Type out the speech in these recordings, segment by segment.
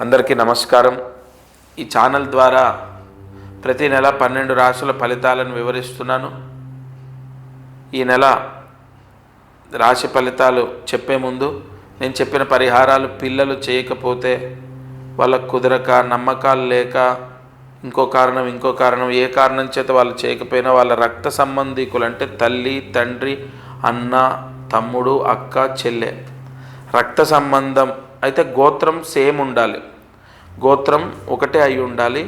అందరికీ నమస్కారం. ఈ ఛానల్ ద్వారా ప్రతి నెల 12 రాశుల ఫలితాలను వివరిస్తున్నాను. ఈ నెల రాశి ఫలితాలు చెప్పే ముందు నేను చెప్పిన పరిహారాలు పిల్లలు చేయకపోతే, వాళ్ళకు కుదరక, నమ్మకాలు లేక, ఇంకో కారణం ఏ కారణం చేత వాళ్ళు చేయకపోయినా వాళ్ళ రక్త సంబంధీకులు అంటే తల్లి, తండ్రి, అన్న, తమ్ముడు, అక్క, చెల్లె రక్త సంబంధం అయితే గోత్రం సేమ్ ఉండాలి, గోత్రం ఒకటే అయి ఉండాలి.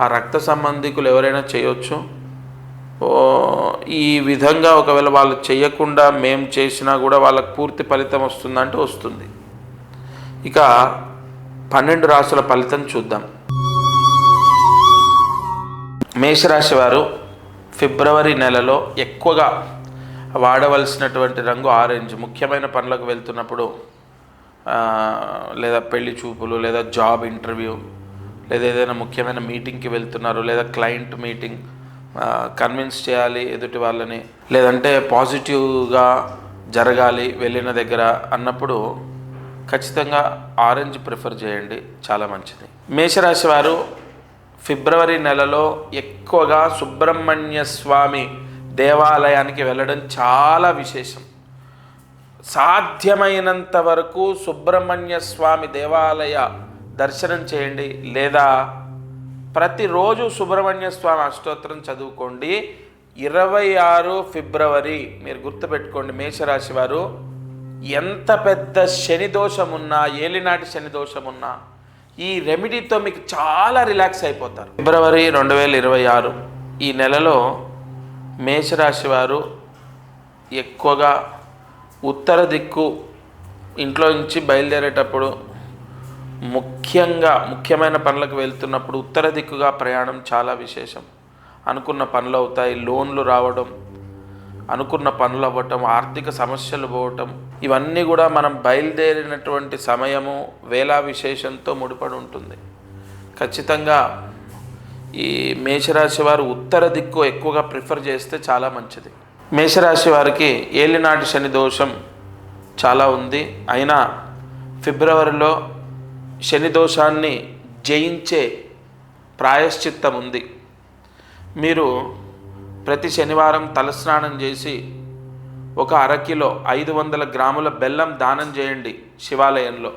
ఆ రక్త సంబంధికులు ఎవరైనా చేయొచ్చు. ఈ విధంగా ఒకవేళ వాళ్ళు చేయకుండా మేము చేసినా కూడా వాళ్ళకు పూర్తి ఫలితం వస్తుందంటే వస్తుంది. ఇక 12 రాశుల ఫలితం చూద్దాం. మేషరాశి వారు ఫిబ్రవరి నెలలో ఎక్కువగా వాడవలసినటువంటి రంగు ఆరెంజ్. ముఖ్యమైన పనులకు వెళ్తున్నప్పుడు, లేదా పెళ్లి చూపులు, లేదా జాబ్ ఇంటర్వ్యూ, లేదా ఏదైనా ముఖ్యమైన మీటింగ్కి వెళ్తున్నారు, లేదా క్లయింట్ మీటింగ్, కన్విన్స్ చేయాలి ఎదుటి వాళ్ళని, లేదంటే పాజిటివ్గా జరగాలి వెళ్ళిన దగ్గర అన్నప్పుడు ఖచ్చితంగా ఆరెంజ్ ప్రిఫర్ చేయండి, చాలా మంచిది. మేషరాశి వారు ఫిబ్రవరి నెలలో ఎక్కువగా సుబ్రహ్మణ్య స్వామి దేవాలయానికి వెళ్ళడం చాలా విశేషం. సాధ్యమైనంత వరకు సుబ్రహ్మణ్య స్వామి దేవాలయ దర్శనం చేయండి, లేదా ప్రతిరోజు సుబ్రహ్మణ్య స్వామి అష్టోత్తరం చదువుకోండి. 26 ఫిబ్రవరి మీరు గుర్తుపెట్టుకోండి, మేషరాశి వారు ఎంత పెద్ద శని దోషం ఉన్నా, ఏలినాటి శని దోషం ఉన్నా ఈ రెమెడీతో మీకు చాలా రిలాక్స్ అయిపోతారు. ఫిబ్రవరి 2026 ఈ నెలలో మేషరాశి వారు ఎక్కువగా ఉత్తర దిక్కు ఇంట్లో నుంచి బయలుదేరేటప్పుడు, ముఖ్యమైన పనులకు వెళ్తున్నప్పుడు ఉత్తర దిక్కుగా ప్రయాణం చాలా విశేషం. అనుకున్న పనులు అవుతాయి, లోన్లు రావడం, అనుకున్న పనులు అవ్వటం, ఆర్థిక సమస్యలు పోవటం, ఇవన్నీ కూడా మనం బయలుదేరినటువంటి సమయము వేళా విశేషంతో ముడిపడి ఉంటుంది. ఖచ్చితంగా ఈ మేషరాశి వారు ఉత్తర దిక్కు ఎక్కువగా ప్రిఫర్ చేస్తే చాలా మంచిది. మేషరాశి వారికి ఏలినాటి శని దోషం చాలా ఉంది. అయినా ఫిబ్రవరిలో శని దోషాన్ని జయించే ప్రాయశ్చిత్తం ఉంది. మీరు ప్రతి శనివారం తలస్నానం చేసి ఒక అరకిలో 500 గ్రాముల బెల్లం దానం చేయండి శివాలయంలో.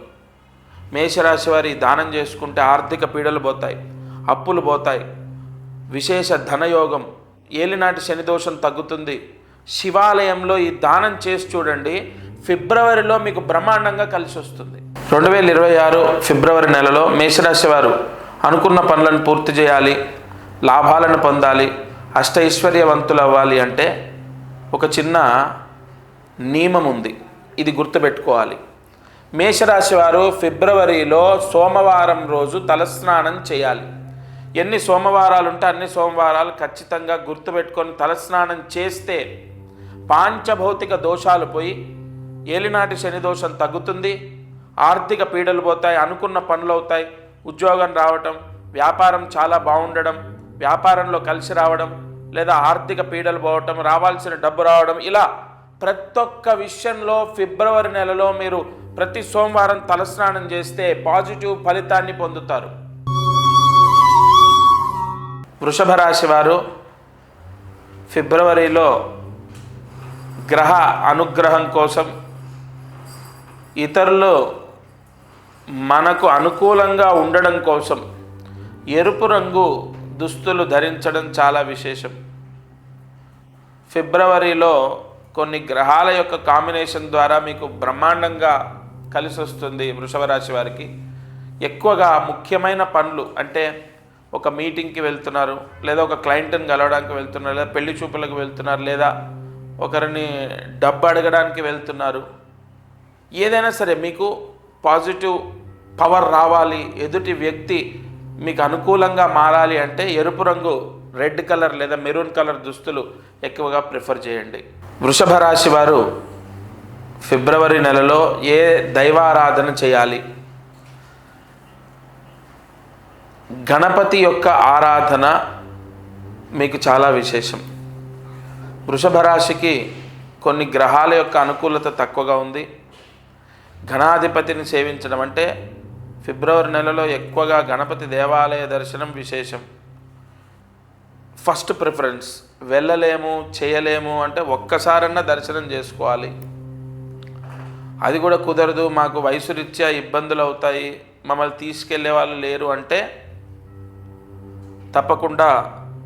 మేషరాశి వారి దానం చేసుకుంటే ఆర్థిక పీడలు పోతాయి, అప్పులు పోతాయి, విశేష ధనయోగం, ఏలినాటి శని దోషం తగ్గుతుంది. శివాలయంలో ఈ దానం చేసి చూడండి, ఫిబ్రవరిలో మీకు బ్రహ్మాండంగా కలిసి వస్తుంది. 2026 ఫిబ్రవరి నెలలో మేషరాశి వారు అనుకున్న పనులను పూర్తి చేయాలి, లాభాలను పొందాలి, అష్టైశ్వర్యవంతులు అవ్వాలి అంటే ఒక చిన్న నియమం ఉంది, ఇది గుర్తుపెట్టుకోవాలి. మేషరాశి వారు ఫిబ్రవరిలో సోమవారం రోజు తలస్నానం చేయాలి. ఎన్ని సోమవారాలు ఉంటే అన్ని సోమవారాలు ఖచ్చితంగా గుర్తుపెట్టుకొని తలస్నానం చేస్తే పాంచభౌతిక దోషాలు పోయి ఏలినాటి శని దోషం తగ్గుతుంది, ఆర్థిక పీడలు పోతాయి, అనుకున్న పనులు అవుతాయి, ఉద్యోగం రావటం, వ్యాపారం చాలా బాగుండడం, వ్యాపారంలో కలిసి రావడం, లేదా ఆర్థిక పీడలు పోవటం, రావాల్సిన డబ్బు రావడం, ఇలా ప్రతి ఒక్క విషయంలో ఫిబ్రవరి నెలలో మీరు ప్రతి సోమవారం తలస్నానం చేస్తే పాజిటివ్ ఫలితాన్ని పొందుతారు. వృషభ రాశి వారు ఫిబ్రవరిలో గ్రహ అనుగ్రహం కోసం, ఇతరులు మనకు అనుకూలంగా ఉండడం కోసం ఎరుపు రంగు దుస్తులు ధరించడం చాలా విశేషం. ఫిబ్రవరిలో కొన్ని గ్రహాల యొక్క కాంబినేషన్ ద్వారా మీకు బ్రహ్మాండంగా కలిసి వస్తుంది. వృషభ రాశి వారికి ఎక్కువగా ముఖ్యమైన పనులు అంటే ఒక మీటింగ్కి వెళ్తున్నారు, లేదా ఒక క్లయింట్ని కలవడానికి వెళ్తున్నారు, లేదా పెళ్లి చూపులకు వెళ్తున్నారు, లేదా ఒకరిని డబ్బు అడగడానికి వెళ్తున్నారు, ఏదైనా సరే మీకు పాజిటివ్ పవర్ రావాలి, ఎదుటి వ్యక్తి మీకు అనుకూలంగా మారాలి అంటే ఎరుపు రంగు, రెడ్ కలర్ లేదా మెరూన్ కలర్ దుస్తులు ఎక్కువగా ప్రిఫర్ చేయండి. వృషభ రాశి వారు ఫిబ్రవరి నెలలో ఏ దైవారాధన చేయాలి? గణపతి యొక్క ఆరాధన మీకు చాలా విశేషం. వృషభ రాశికి కొన్ని గ్రహాల యొక్క అనుకూలత తక్కువగా ఉంది. గణాధిపతిని సేవించడం అంటే ఫిబ్రవరి నెలలో ఎక్కువగా గణపతి దేవాలయ దర్శనం విశేషం. First preference. వెళ్ళలేము చేయలేము అంటే ఒక్కసారన్నా దర్శనం చేసుకోవాలి. అది కూడా కుదరదు, మాకు వయసు రీత్యా ఇబ్బందులు అవుతాయి, మమ్మల్ని తీసుకెళ్లే వాళ్ళు లేరు అంటే తప్పకుండా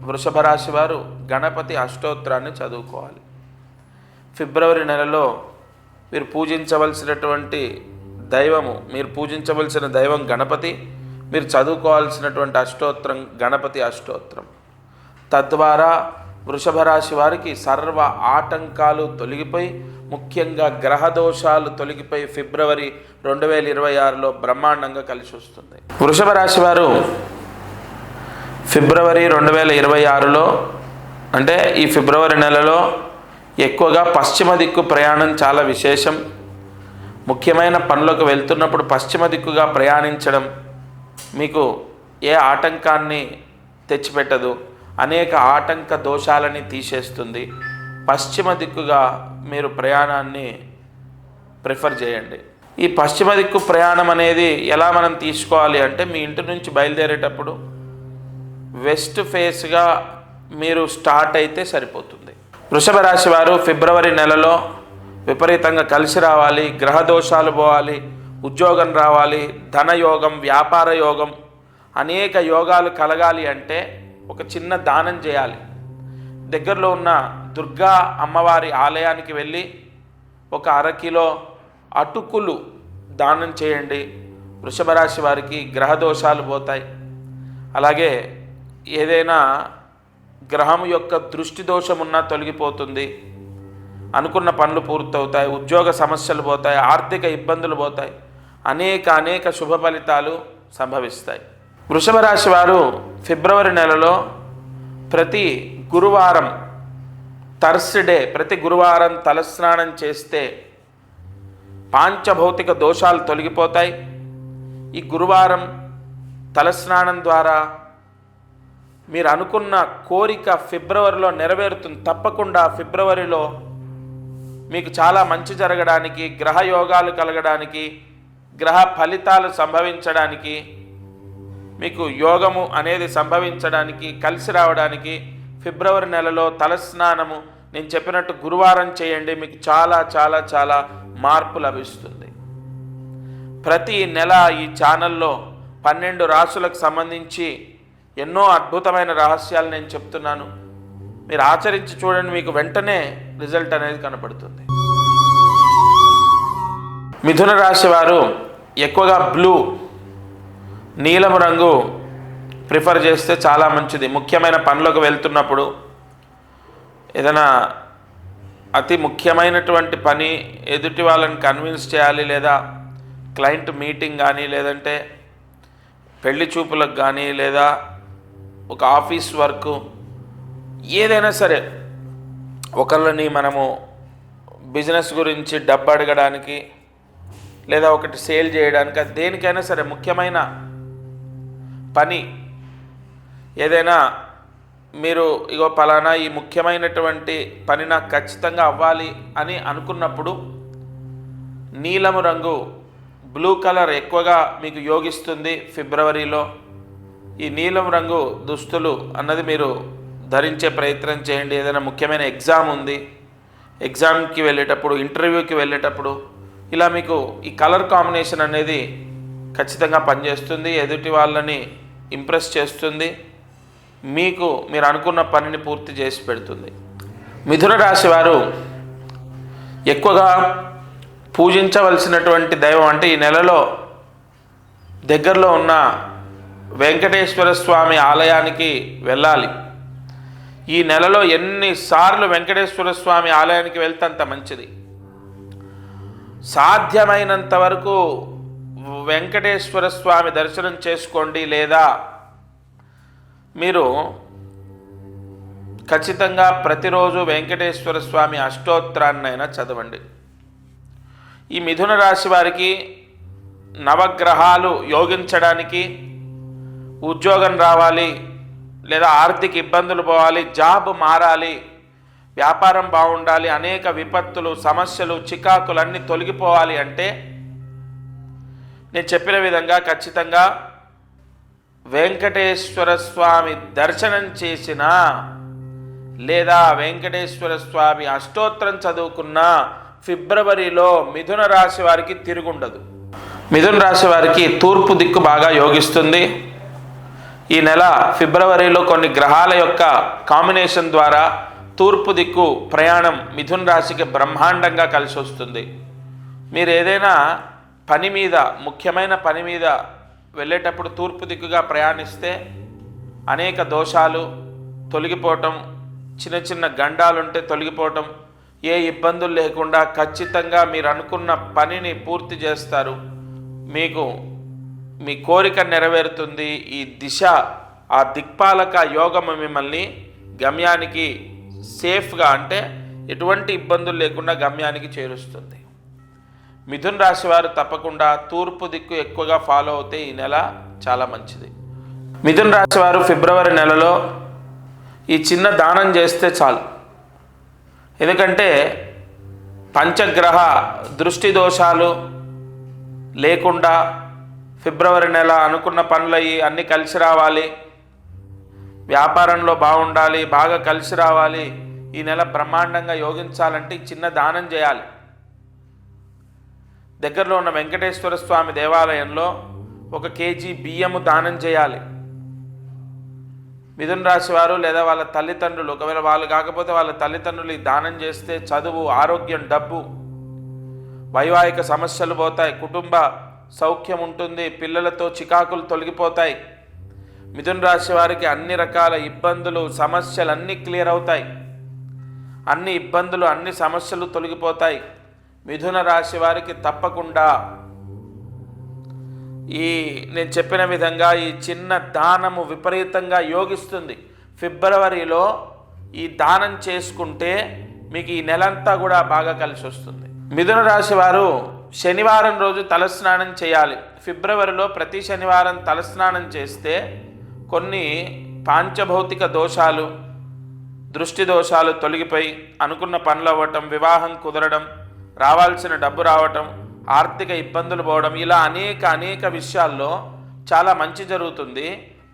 వృషభ రాశి వారు గణపతి అష్టోత్తరాన్ని చదువుకోవాలి. ఫిబ్రవరి నెలలో మీరు పూజించవలసినటువంటి దైవము, మీరు పూజించవలసిన దైవం గణపతి, మీరు చదువుకోవాల్సినటువంటి అష్టోత్తరం గణపతి అష్టోత్తరం. తద్వారా వృషభ రాశి వారికి సర్వ ఆటంకాలు తొలగిపోయి, ముఖ్యంగా గ్రహ దోషాలు తొలగిపోయి ఫిబ్రవరి 2026లో బ్రహ్మాండంగా కలిసి వస్తుంది. వృషభ రాశి వారు ఫిబ్రవరి 2026లో అంటే ఈ ఫిబ్రవరి నెలలో ఎక్కువగా పశ్చిమ దిక్కు ప్రయాణం చాలా విశేషం. ముఖ్యమైన పనులకు వెళ్తున్నప్పుడు పశ్చిమ దిక్కుగా ప్రయాణించడం మీకు ఏ ఆటంకాన్ని తెచ్చిపెట్టదు, అనేక ఆటంక దోషాలని తీసేస్తుంది. పశ్చిమ దిక్కుగా మీరు ప్రయాణాన్ని ప్రిఫర్ చేయండి. ఈ పశ్చిమ దిక్కు ప్రయాణం అనేది ఎలా మనం తీసుకోవాలి అంటే, మీ ఇంటి నుంచి బయలుదేరేటప్పుడు వెస్ట్ ఫేస్గా మీరు స్టార్ట్ అయితే సరిపోతుంది. వృషభ రాశి వారు ఫిబ్రవరి నెలలో విపరీతంగా కలిసి రావాలి, గ్రహ దోషాలు పోవాలి, ఉద్యోగం రావాలి, ధనయోగం, వ్యాపార యోగం, అనేక యోగాలు కలగాలి అంటే ఒక చిన్న దానం చేయాలి. దగ్గరలో ఉన్న దుర్గా అమ్మవారి ఆలయానికి వెళ్ళి ఒక అరకిలో అటుకులు దానం చేయండి. వృషభ రాశి వారికి గ్రహ దోషాలు పోతాయి. అలాగే ఏదైనా గ్రహం యొక్క దృష్టి దోషం ఉన్నా తొలగిపోతుంది. అనుకున్న పనులు పూర్తవుతాయి, ఉద్యోగ సమస్యలు పోతాయి, ఆర్థిక ఇబ్బందులు పోతాయి, అనేక శుభ ఫలితాలు సంభవిస్తాయి. వృషభ రాశి వారు ఫిబ్రవరి నెలలో ప్రతి గురువారం థర్స్డే, ప్రతి గురువారం తలస్నానం చేస్తే పాంచభౌతిక దోషాలు తొలగిపోతాయి. ఈ గురువారం తలస్నానం ద్వారా మీరు అనుకున్న కోరిక ఫిబ్రవరిలో నెరవేరుతుంది. తప్పకుండా ఫిబ్రవరిలో మీకు చాలా మంచి జరగడానికి, గ్రహ యోగాలు కలగడానికి, గ్రహ ఫలితాలు సంభవించడానికి, మీకు యోగము అనేది సంభవించడానికి, కలిసి రావడానికి ఫిబ్రవరి నెలలో తలస్నానము నేను చెప్పినట్టు గురువారం చేయండి. మీకు చాలా చాలా చాలా మార్పు లభిస్తుంది. ప్రతి నెల ఈ ఛానల్లో 12 రాశులకు సంబంధించి ఎన్నో అద్భుతమైన రహస్యాలు నేను చెప్తున్నాను. మీరు ఆచరించి చూడండి, మీకు వెంటనే రిజల్ట్ అనేది కనపడుతుంది. మిథున రాశి వారు ఎక్కువగా బ్లూ, నీలం రంగు ప్రిఫర్ చేస్తే చాలా మంచిది. ముఖ్యమైన పనులకు వెళ్తున్నప్పుడు, ఏదైనా అతి ముఖ్యమైనటువంటి పని, ఎదుటి వాళ్ళని కన్విన్స్ చేయాలి, లేదా క్లయింట్ మీటింగ్ కానీ, లేదంటే పెళ్లి చూపులకు కానీ, లేదా ఒక ఆఫీస్ వర్క్, ఏదైనా సరే ఒకళ్ళని మనము బిజినెస్ గురించి డబ్బు అడగడానికి, లేదా ఒకటి సేల్ చేయడానికి, అది దేనికైనా సరే ముఖ్యమైన పని ఏదైనా మీరు ఇగో పలానా ఈ ముఖ్యమైనటువంటి పని నాకు ఖచ్చితంగా అవ్వాలి అని అనుకున్నప్పుడు నీలము రంగు, బ్లూ కలర్ ఎక్కువగా మీకు యోగిస్తుంది ఫిబ్రవరిలో. ఈ నీలం రంగు దుస్తులు అన్నది మీరు ధరించే ప్రయత్నం చేయండి. ఏదైనా ముఖ్యమైన ఎగ్జామ్ ఉంది, ఎగ్జామ్కి వెళ్ళేటప్పుడు, ఇంటర్వ్యూకి వెళ్ళేటప్పుడు ఇలా మీకు ఈ కలర్ కాంబినేషన్ అనేది ఖచ్చితంగా పనిచేస్తుంది. ఎదుటి వాళ్ళని ఇంప్రెస్ చేస్తుంది, మీకు మీరు అనుకున్న పనిని పూర్తి చేసి పెడుతుంది. మిథున రాశి వారు ఎక్కువగా పూజించవలసినటువంటి దైవం అంటే ఈ నెలలో దగ్గరలో ఉన్న వెంకటేశ్వర స్వామి ఆలయానికి వెళ్ళాలి. ఈ నెలలో ఎన్నిసార్లు వెంకటేశ్వర స్వామి ఆలయానికి వెళ్తే అంత మంచిది. సాధ్యమైనంత వరకు వెంకటేశ్వర స్వామి దర్శనం చేసుకోండి, లేదా మీరు ఖచ్చితంగా ప్రతిరోజు వెంకటేశ్వర స్వామి అష్టోత్తరాన్నైనా చదవండి. ఈ మిథున రాశి వారికి నవగ్రహాలు యోగించడానికి, ఉద్యోగం రావాలి, లేదా ఆర్థిక ఇబ్బందులు పోవాలి, జాబ్ మారాలి, వ్యాపారం బాగుండాలి, అనేక విపత్తులు, సమస్యలు, చికాకులన్నీ తొలగిపోవాలి అంటే నేను చెప్పిన విధంగా ఖచ్చితంగా వెంకటేశ్వర స్వామి దర్శనం చేసిన లేదా వెంకటేశ్వర స్వామి అష్టోత్తరం చదువుకున్న ఫిబ్రవరిలో మిథున రాశి వారికి తిరుగుండదు. మిథున రాశి వారికి తూర్పు దిక్కు బాగా యోగిస్తుంది. ఈ నెల ఫిబ్రవరిలో కొన్ని గ్రహాల యొక్క కాంబినేషన్ ద్వారా తూర్పు దిక్కు ప్రయాణం మిథున రాశికి బ్రహ్మాండంగా కలిసి వస్తుంది. మీరు ఏదైనా పని మీద, ముఖ్యమైన పని మీద వెళ్ళేటప్పుడు తూర్పు దిక్కుగా ప్రయాణిస్తే అనేక దోషాలు తొలగిపోవటం, చిన్న చిన్న గండాలుంటే తొలగిపోవటం, ఏ ఇబ్బందులు లేకుండా ఖచ్చితంగా మీరు అనుకున్న పనిని పూర్తి చేస్తారు. మీకు మీ కోరిక నెరవేరుతుంది. ఈ దిశ, ఆ దిక్పాలక యోగం మిమ్మల్ని గమ్యానికి సేఫ్గా, అంటే ఎటువంటి ఇబ్బందులు లేకుండా గమ్యానికి చేరుస్తుంది. మిథున రాశి వారు తప్పకుండా తూర్పు దిక్కు ఎక్కువగా ఫాలో అవుతే ఈ నెల చాలా మంచిది. మిథున రాశి వారు ఫిబ్రవరి నెలలో ఈ చిన్న దానం చేస్తే చాలు. ఎందుకంటే పంచగ్రహ దృష్టి దోషాలు లేకుండా ఫిబ్రవరి నెల అనుకున్న పనులు అన్నీ కలిసి రావాలి, వ్యాపారంలో బాగుండాలి, బాగా కలిసి రావాలి, ఈ నెల బ్రహ్మాండంగా యోగించాలంటే చిన్న దానం చేయాలి. దగ్గరలో ఉన్న వెంకటేశ్వర స్వామి దేవాలయంలో 1 కేజీ బియ్యము దానం చేయాలి. మిథున రాశి వారు లేదా వాళ్ళ తల్లిదండ్రులు, ఒకవేళ వాళ్ళు కాకపోతే వాళ్ళ తల్లిదండ్రులు ఈ దానం చేస్తే చదువు, ఆరోగ్యం, డబ్బు, వైవాహిక సమస్యలు పోతాయి, కుటుంబ సౌఖ్యం ఉంటుంది, పిల్లలతో చికాకులు తొలగిపోతాయి. మిథున రాశి వారికి అన్ని రకాల ఇబ్బందులు, సమస్యలు అన్నీ క్లియర్ అవుతాయి. అన్ని ఇబ్బందులు, అన్ని సమస్యలు తొలగిపోతాయి. మిథున రాశి వారికి తప్పకుండా నేను చెప్పిన విధంగా ఈ చిన్న దానము విపరీతంగా యోగిస్తుంది. ఫిబ్రవరిలో ఈ దానం చేసుకుంటే మీకు ఈ నెలంతా కూడా బాగా కలిసి వస్తుంది. మిథున రాశి వారు శనివారం రోజు తలస్నానం చేయాలి. ఫిబ్రవరిలో ప్రతి శనివారం తలస్నానం చేస్తే కొన్ని పాంచభౌతిక దోషాలు, దృష్టి దోషాలు తొలగిపోయి అనుకున్న పనులు అవ్వటం, వివాహం కుదరడం, రావాల్సిన డబ్బు రావటం, ఆర్థిక ఇబ్బందులు పోవడం, ఇలా అనేక విషయాల్లో చాలా మంచి జరుగుతుంది.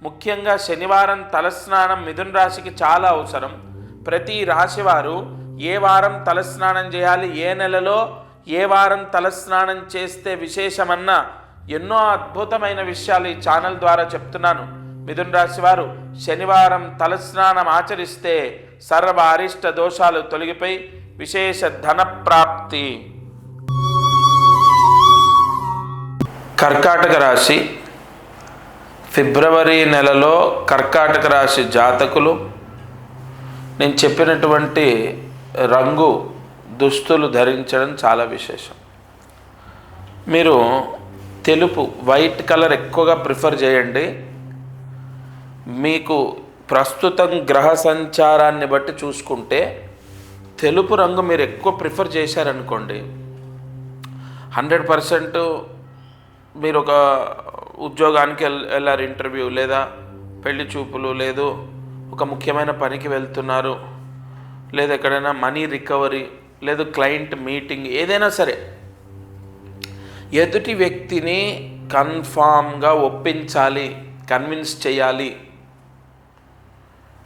ముఖ్యంగా శనివారం తలస్నానం మిథున రాశికి చాలా అవసరం. ప్రతి రాశివారు ఏ వారం తలస్నానం చేయాలి, ఏ నెలలో ఏ వారం తలస్నానం చేస్తే విశేషమన్న ఎన్నో అద్భుతమైన విషయాలు ఈ ఛానల్ ద్వారా చెప్తున్నాను. మిథున రాశి వారు శనివారం తలస్నానం ఆచరిస్తే సర్వ అరిష్ట దోషాలు తొలగిపోయి విశేష ధన ప్రాప్తి. కర్కాటక రాశి ఫిబ్రవరి నెలలో కర్కాటక రాశి జాతకులు నేను చెప్పినటువంటి రంగు దుస్తులు ధరించడం చాలా విశేషం. మీరు తెలుపు, వైట్ కలర్ ఎక్కువగా ప్రిఫర్ చేయండి. మీకు ప్రస్తుతం గ్రహ సంచారాన్ని బట్టి చూసుకుంటే తెలుపు రంగు మీరు ఎక్కువ ప్రిఫర్ చేశారనుకోండి, 100% మీరు ఒక ఉద్యోగానికి వెళ్ళారు, ఇంటర్వ్యూ లేదా పెళ్లి చూపులు, లేదు ఒక ముఖ్యమైన పనికి వెళ్తున్నారు, లేదా ఎక్కడైనా మనీ రికవరీ, లేదు క్లయింట్ మీటింగ్, ఏదైనా సరే ఎదుటి వ్యక్తిని కన్ఫామ్గా ఒప్పించాలి, కన్విన్స్ చేయాలి.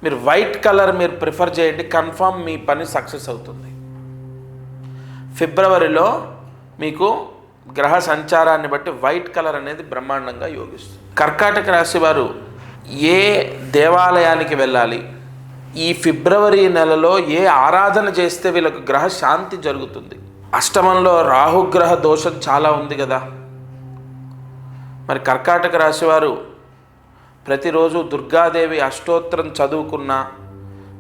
మీరు వైట్ కలర్ మీరు ప్రిఫర్ చేయండి, కన్ఫామ్ మీ పని సక్సెస్ అవుతుంది. ఫిబ్రవరిలో మీకు గ్రహ సంచారాన్ని బట్టి వైట్ కలర్ అనేది బ్రహ్మాండంగా యోగిస్తుంది. కర్కాటక రాశి వారు ఏ దేవాలయానికి వెళ్ళాలి, ఈ ఫిబ్రవరి నెలలో ఏ ఆరాధన చేస్తే వీళ్ళకు గ్రహ శాంతి జరుగుతుంది? అష్టమంలో రాహుగ్రహ దోషం చాలా ఉంది కదా. మరి కర్కాటక రాశి వారు ప్రతిరోజు దుర్గాదేవి అష్టోత్తరం చదువుకున్నా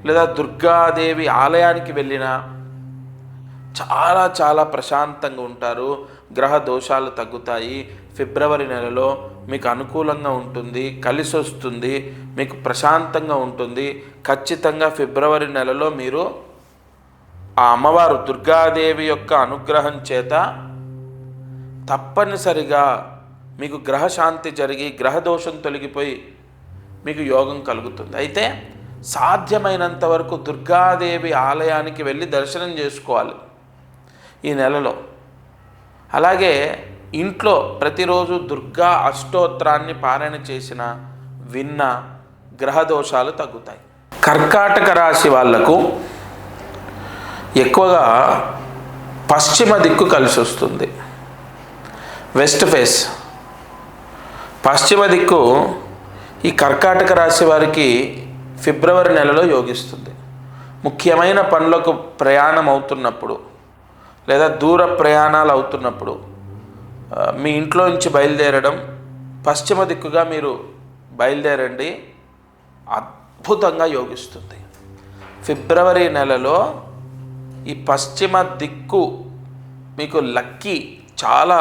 లేదా దుర్గాదేవి ఆలయానికి వెళ్ళినా చాలా చాలా ప్రశాంతంగా ఉంటారు. గ్రహ దోషాలు తగ్గుతాయి. ఫిబ్రవరి నెలలో మీకు అనుకూలంగా ఉంటుంది, కలిసి వస్తుంది, మీకు ప్రశాంతంగా ఉంటుంది. ఖచ్చితంగా ఫిబ్రవరి నెలలో మీరు ఆ అమ్మవారు దుర్గాదేవి యొక్క అనుగ్రహం చేత తప్పనిసరిగా మీకు గ్రహశాంతి జరిగి గ్రహదోషం తొలగిపోయి మీకు యోగం కలుగుతుంది. అయితే సాధ్యమైనంత వరకు దుర్గాదేవి ఆలయానికి వెళ్ళి దర్శనం చేసుకోవాలి ఈ నెలలో. అలాగే ఇంట్లో ప్రతిరోజు దుర్గా అష్టోత్తరాన్ని పారాయణ చేసిన విన్న గ్రహదోషాలు తగ్గుతాయి. కర్కాటక రాశి వాళ్లకు ఎక్కువగా పశ్చిమ దిక్కు కలిసి వస్తుంది. వెస్ట్ ఫేస్ పశ్చిమ దిక్కు ఈ కర్కాటక రాశి వారికి ఫిబ్రవరి నెలలో యోగిస్తుంది. ముఖ్యమైన పనులకు ప్రయాణం అవుతున్నప్పుడు లేదా దూర ప్రయాణాలు అవుతున్నప్పుడు మీ ఇంట్లో నుంచి బయలుదేరడం పశ్చిమ దిక్కుగా మీరు బయలుదేరండి, అద్భుతంగా యోగిస్తుంది. ఫిబ్రవరి నెలలో ఈ పశ్చిమ దిక్కు మీకు లక్కీ, చాలా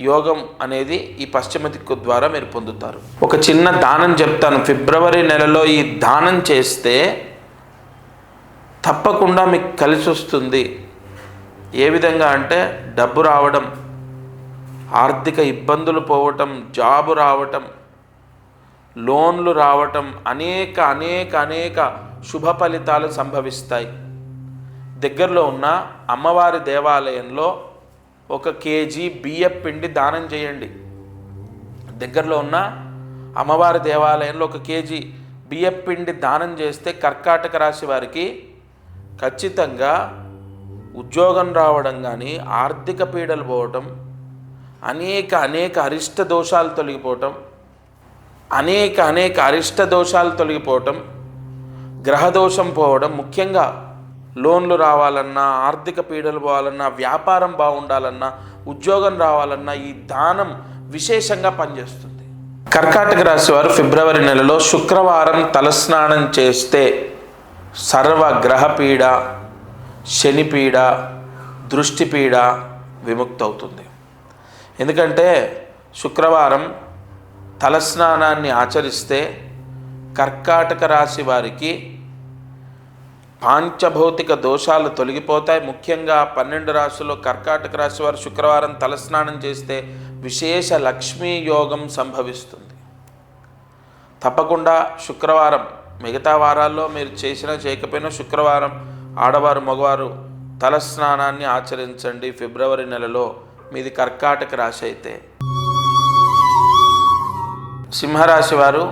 యోగం అనేది ఈ పశ్చిమ దిక్కు ద్వారా మీరు పొందుతారు. ఒక చిన్న దానం చెప్తాను. ఫిబ్రవరి నెలలో ఈ దానం చేస్తే తప్పకుండా మీకు కలిసి వస్తుంది. ఏ విధంగా అంటే డబ్బు రావడం, ఆర్థిక ఇబ్బందులు పోవటం, జాబు రావటం, లోన్లు రావటం, అనేక అనేక అనేక శుభ ఫలితాలు సంభవిస్తాయి. దగ్గరలో ఉన్న అమ్మవారి దేవాలయంలో 1 కేజీ బియ్యం పిండి దానం చేయండి. దగ్గరలో ఉన్న అమ్మవారి దేవాలయంలో 1 కేజీ బియ్యం పిండి దానం చేస్తే కర్కాటక రాశి వారికి ఖచ్చితంగా ఉద్యోగం రావడం కానీ, ఆర్థిక పీడలు పోవటం, అనేక అనేక అరిష్ట దోషాలు తొలగిపోవటం, అరిష్ట దోషాలు తొలగిపోవటం, గ్రహదోషం పోవడం, ముఖ్యంగా లోన్లు రావాలన్నా, ఆర్థిక పీడలు పోవాలన్నా, వ్యాపారం బాగుండాలన్నా, ఉద్యోగం రావాలన్నా ఈ దానం విశేషంగా పనిచేస్తుంది. కర్కాటక రాశి వారు ఫిబ్రవరి నెలలో శుక్రవారం తలస్నానం చేస్తే సర్వ గ్రహపీడ, శనిపీడ, దృష్టిపీడ విముక్తవుతుంది. ఎందుకంటే శుక్రవారం తలస్నానాన్ని ఆచరిస్తే కర్కాటక రాశి వారికి పాంచభౌతిక దోషాలు తొలగిపోతాయి. ముఖ్యంగా 12 రాశుల్లో కర్కాటక రాశి వారు శుక్రవారం తలస్నానం చేస్తే విశేష లక్ష్మీ యోగం సంభవిస్తుంది. తప్పకుండా శుక్రవారం, మిగతా వారాల్లో మీరు చేసినా చేయకపోయినా శుక్రవారం ఆడవారు మగవారు తలస్నానాన్ని ఆచరించండి. ఫిబ్రవరి నెలలో మీది కర్కాటక రాశి అయితే. సింహరాశి వారు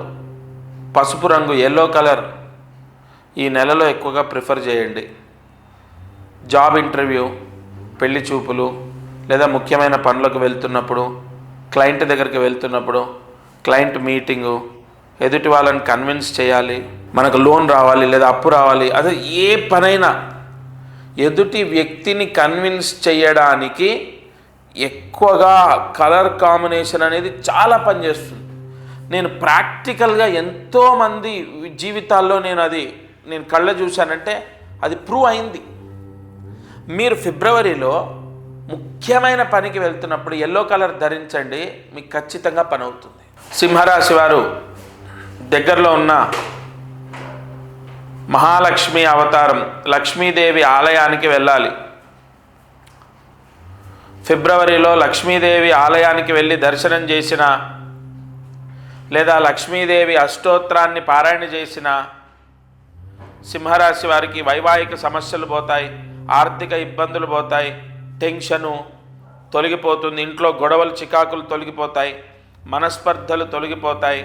పసుపు రంగు, ఎల్లో కలర్ ఈ నెలలో ఎక్కువగా ప్రిఫర్ చేయండి. జాబ్ ఇంటర్వ్యూ, పెళ్లి చూపులు లేదా ముఖ్యమైన పనులకు వెళ్తున్నప్పుడు, క్లయింట్ దగ్గరికి వెళ్తున్నప్పుడు, క్లయింట్ మీటింగు, ఎదుటి వాళ్ళని కన్విన్స్ చేయాలి, మనకు లోన్ రావాలి లేదా అప్పు రావాలి, అదే ఏ పనైనా ఎదుటి వ్యక్తిని కన్విన్స్ చేయడానికి ఎక్కువగా కలర్ కాంబినేషన్ అనేది చాలా పనిచేస్తుంది. నేను ప్రాక్టికల్గా ఎంతోమంది జీవితాల్లో నేను కళ్ళ చూశానంటే అది ప్రూవ్ అయింది. మీరు ఫిబ్రవరిలో ముఖ్యమైన పనికి వెళ్తున్నప్పుడు ఎల్లో కలర్ ధరించండి, మీకు ఖచ్చితంగా పని అవుతుంది. సింహరాశి వారు దగ్గరలో ఉన్న మహాలక్ష్మి అవతారం లక్ష్మీదేవి ఆలయానికి వెళ్ళాలి. ఫిబ్రవరిలో లక్ష్మీదేవి ఆలయానికి వెళ్ళి దర్శనం చేసిన లేదా లక్ష్మీదేవి అష్టోత్తరాన్ని పారాయణ చేసిన సింహరాశి వారికి వైవాహిక సమస్యలు పోతాయి, ఆర్థిక ఇబ్బందులు పోతాయి, టెన్షను తొలగిపోతుంది, ఇంట్లో గొడవలు చికాకులు తొలగిపోతాయి, మనస్పర్ధలు తొలగిపోతాయి.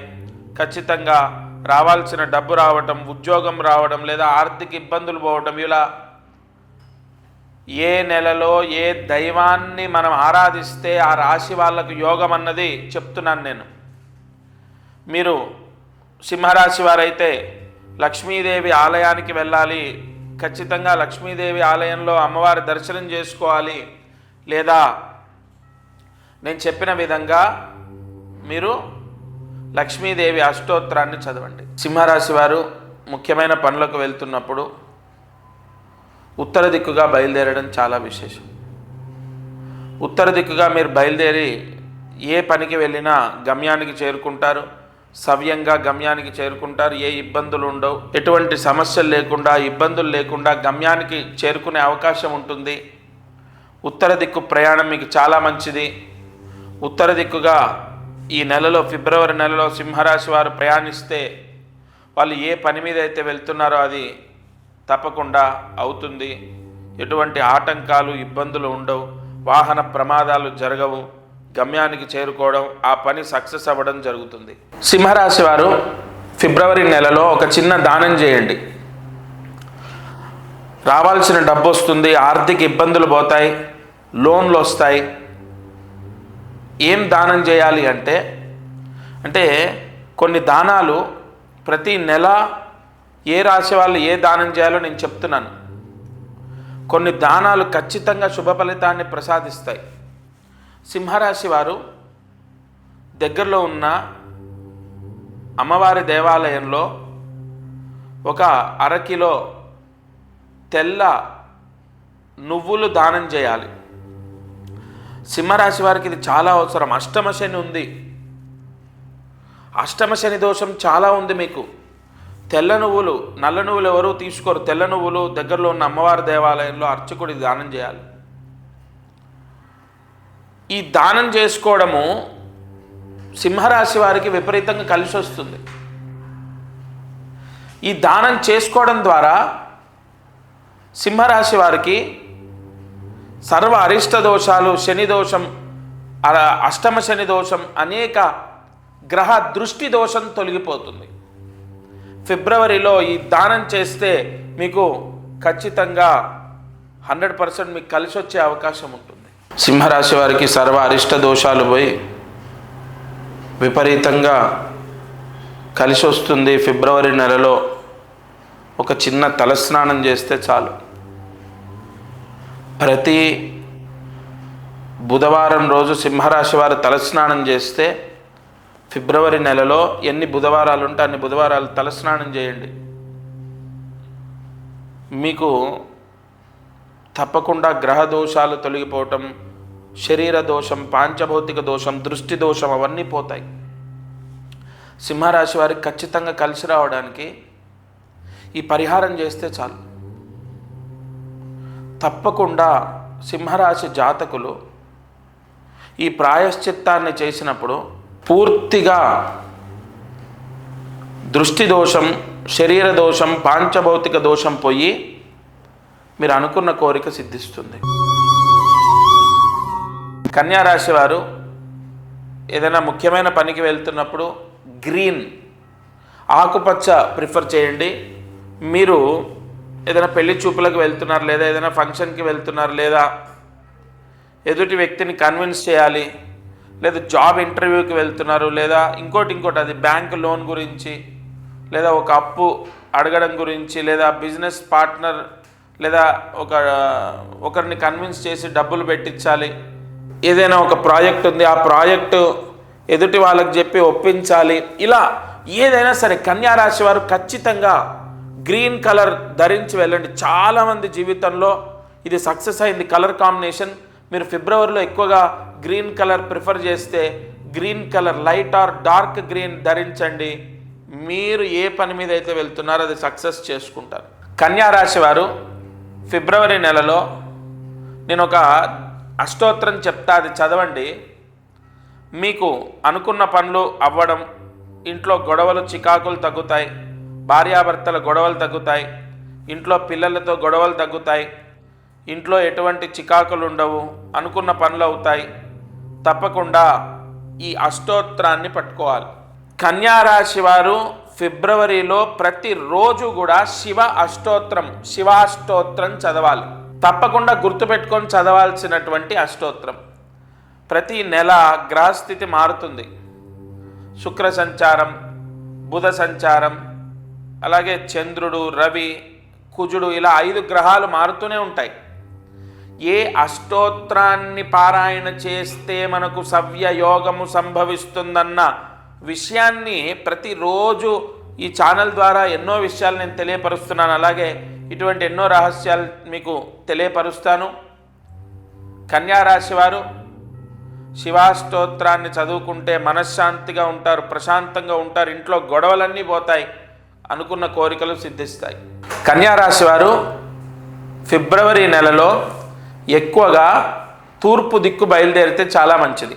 ఖచ్చితంగా రావాల్సిన డబ్బు రావటం, ఉద్యోగం రావడం లేదా ఆర్థిక ఇబ్బందులు పోవటం, ఇలా ఏ నెలలో ఏ దైవాన్ని మనం ఆరాధిస్తే ఆ రాశి వాళ్ళకు యోగం అన్నది చెప్తున్నాను నేను. మీరు సింహరాశి వారైతే లక్ష్మీదేవి ఆలయానికి వెళ్ళాలి, ఖచ్చితంగా లక్ష్మీదేవి ఆలయంలో అమ్మవారి దర్శనం చేసుకోవాలి, లేదా నేను చెప్పిన విధంగా మీరు లక్ష్మీదేవి అష్టోత్తరాన్ని చదవండి. సింహరాశి వారు ముఖ్యమైన పనులకు వెళ్తున్నప్పుడు ఉత్తర దిక్కుగా బయలుదేరడం చాలా విశేషం. ఉత్తర దిక్కుగా మీరు బయలుదేరి ఏ పనికి వెళ్ళినా గమ్యానికి చేరుకుంటారు, సవ్యంగా గమ్యానికి చేరుకుంటారు. ఏ ఇబ్బందులు ఉండవు, ఎటువంటి సమస్యలు లేకుండా, ఇబ్బందులు లేకుండా గమ్యానికి చేరుకునే అవకాశం ఉంటుంది. ఉత్తర దిక్కు ప్రయాణం మీకు చాలా మంచిది. ఉత్తర దిక్కుగా ఈ నెలలో ఫిబ్రవరి నెలలో సింహరాశి వారు ప్రయాణిస్తే వాళ్ళు ఏ పని మీద అయితే వెళ్తున్నారో అది తప్పకుండా అవుతుంది. ఎటువంటి ఆటంకాలు, ఇబ్బందులు ఉండవు. వాహన ప్రమాదాలు జరగవు, గమ్యానికి చేరుకోవడం, ఆ పని సక్సెస్ అవ్వడం జరుగుతుంది. సింహరాశి వారు ఫిబ్రవరి నెలలో ఒక చిన్న దానం చేయండి. రావాల్సిన డబ్బు వస్తుంది, ఆర్థిక ఇబ్బందులు పోతాయి, లోన్లు వస్తాయి. ఏం దానం చేయాలి అంటే కొన్ని దానాలు ప్రతి నెల ఏ రాశి వాళ్ళు ఏ దానం చేయాలో నేను చెప్తున్నాను. కొన్ని దానాలు ఖచ్చితంగా శుభ ఫలితాన్ని ప్రసాదిస్తాయి. సింహరాశి వారు దగ్గరలో ఉన్న అమ్మవారి దేవాలయంలో ఒక అరకిలో తెల్ల నువ్వులు దానం చేయాలి. సింహరాశి వారికి ఇది చాలా అవసరం. అష్టమ శని ఉంది, అష్టమ శని దోషం చాలా ఉంది మీకు. తెల్ల నువ్వులు, నల్ల నువ్వులు ఎవరు తీసుకోరు. తెల్ల నువ్వులు దగ్గరలో ఉన్న అమ్మవారి దేవాలయంలో అర్చకుడి దానం చేయాలి. ఈ దానం చేసుకోవడము సింహరాశి వారికి విపరీతంగా కలిసి వస్తుంది. ఈ దానం చేసుకోవడం ద్వారా సింహరాశి వారికి సర్వ అరిష్ట దోషాలు, శని దోషం, అష్టమ శని దోషం, అనేక గ్రహ దృష్టి దోషం తొలగిపోతుంది. ఫిబ్రవరిలో ఈ దానం చేస్తే మీకు ఖచ్చితంగా 100% మీకు కలిసి వచ్చే అవకాశం ఉంటుంది. సింహరాశి వారికి సర్వ అరిష్ట దోషాలు పోయి విపరీతంగా కలిసి వస్తుంది. ఫిబ్రవరి నెలలో ఒక చిన్న తలస్నానం చేస్తే చాలు. ప్రతి బుధవారం రోజు సింహరాశి వారు తలస్నానం చేస్తే ఫిబ్రవరి నెలలో ఎన్ని బుధవారాలు ఉంటే అన్ని బుధవారాలు తలస్నానం చేయండి. మీకు తప్పకుండా గ్రహ దోషాలు తొలగిపోవటం, శరీర దోషం, పాంచభౌతిక దోషం, దృష్టి దోషం అవన్నీ పోతాయి. సింహరాశి వారికి ఖచ్చితంగా కలిసి రావడానికి ఈ పరిహారం చేస్తే చాలు. తప్పకుండా సింహరాశి జాతకులు ఈ ప్రాయశ్చిత్తాన్ని చేసినప్పుడు పూర్తిగా దృష్టి దోషం, శరీర దోషం, పాంచభౌతిక దోషం పోయి మీరు అనుకున్న కోరిక సిద్ధిస్తుంది. కన్యారాశి వారు ఏదైనా ముఖ్యమైన పనికి వెళ్తున్నప్పుడు గ్రీన్, ఆకుపచ్చ ప్రిఫర్ చేయండి. మీరు ఏదైనా పెళ్లి చూపులకు వెళ్తున్నారు, లేదా ఏదైనా ఫంక్షన్కి వెళ్తున్నారు, లేదా ఎదుటి వ్యక్తిని కన్విన్స్ చేయాలి, లేదా జాబ్ ఇంటర్వ్యూకి వెళ్తున్నారు, లేదా ఇంకోటి అది బ్యాంక్ లోన్ గురించి, లేదా ఒక అప్పు అడగడం గురించి, లేదా బిజినెస్ పార్ట్నర్, లేదా ఒకరిని కన్విన్స్ చేసి డబ్బులు పెట్టించాలి, ఏదైనా ఒక ప్రాజెక్ట్ ఉంది, ఆ ప్రాజెక్టు ఎదుటి వాళ్ళకి చెప్పి ఒప్పించాలి. ఇలా ఏదైనా సరే కన్యారాశి వారు ఖచ్చితంగా గ్రీన్ కలర్ ధరించి వెళ్ళండి. చాలామంది జీవితంలో ఇది సక్సెస్ అయింది కలర్ కాంబినేషన్. మీరు ఫిబ్రవరిలో ఎక్కువగా గ్రీన్ కలర్ ప్రిఫర్ చేస్తే green colour, light or dark green ధరించండి. మీరు ఏ పని మీద అయితే వెళ్తున్నారో అది సక్సెస్ చేసుకుంటారు. కన్యారాశి వారు ఫిబ్రవరి నెలలో నేను ఒక అష్టోత్తరం చెప్తా, అది చదవండి. మీకు అనుకున్న పనులు అవ్వడం, ఇంట్లో గొడవలు చికాకులు తగ్గుతాయి, భార్యాభర్తల గొడవలు తగ్గుతాయి, ఇంట్లో పిల్లలతో గొడవలు తగ్గుతాయి, ఇంట్లో ఎటువంటి చికాకులు ఉండవు, అనుకున్న పనులు అవుతాయి. తప్పకుండా ఈ అష్టోత్తరాన్ని పట్టుకోవాలి. కన్యారాశి వారు ఫిబ్రవరిలో ప్రతిరోజు కూడా శివాష్టోత్రం చదవాలి. తప్పకుండా గుర్తుపెట్టుకొని చదవాల్సినటువంటి అష్టోత్తరం. ప్రతి నెల గ్రహస్థితి మారుతుంది. శుక్ర సంచారం, బుధ సంచారం, అలాగే చంద్రుడు, రవి, కుజుడు, ఇలా 5 గ్రహాలు మారుతూనే ఉంటాయి. ఏ అష్టోత్రాన్ని పారాయణ చేస్తే మనకు సవ్య యోగము సంభవిస్తుందన్న విషయాన్ని ప్రతిరోజు ఈ ఛానల్ ద్వారా ఎన్నో విషయాలు నేను తెలియపరుస్తున్నాను. అలాగే ఇటువంటి ఎన్నో రహస్యాలు మీకు తెలియపరుస్తాను. కన్యారాశి వారు శివాష్టోత్రాన్ని చదువుకుంటే మనశ్శాంతిగా ఉంటారు, ప్రశాంతంగా ఉంటారు, ఇంట్లో గొడవలన్నీ పోతాయి, అనుకున్న కోరికలు సిద్ధిస్తాయి. కన్యారాశి వారు ఫిబ్రవరి నెలలో ఎక్కువగా తూర్పు దిక్కు బయలుదేరితే చాలా మంచిది.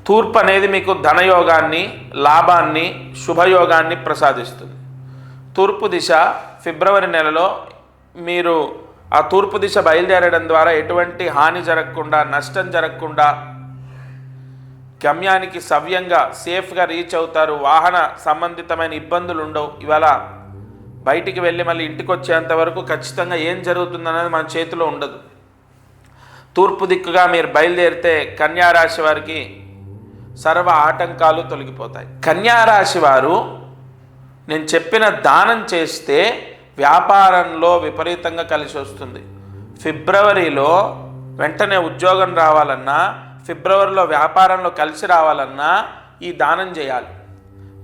తూర్పు అనేది మీకు ధనయోగాన్ని, లాభాన్ని, శుభయోగాన్ని ప్రసాదిస్తుంది. తూర్పు దిశ ఫిబ్రవరి నెలలో మీరు ఆ తూర్పు దిశ బయలుదేరడం ద్వారా ఎటువంటి హాని జరగకుండా, నష్టం జరగకుండా గమ్యానికి సవ్యంగా సేఫ్గా రీచ్ అవుతారు. వాహన సంబంధితమైన ఇబ్బందులు ఉండవు. ఇవాళ బయటికి వెళ్ళి మళ్ళీ ఇంటికి వచ్చేంత వరకు ఖచ్చితంగా ఏం జరుగుతుందనేది మన చేతిలో ఉండదు. తూర్పు దిక్కుగా మీరు బయలుదేరితే కన్యారాశి వారికి సర్వ ఆటంకాలు తొలగిపోతాయి. కన్యారాశి వారు నేను చెప్పిన దానం చేస్తే వ్యాపారంలో విపరీతంగా కలిసి వస్తుంది. ఫిబ్రవరిలో వెంటనే ఉద్యోగం రావాలన్నా, ఫిబ్రవరిలో వ్యాపారంలో కలిసి రావాలన్నా ఈ దానం చేయాలి.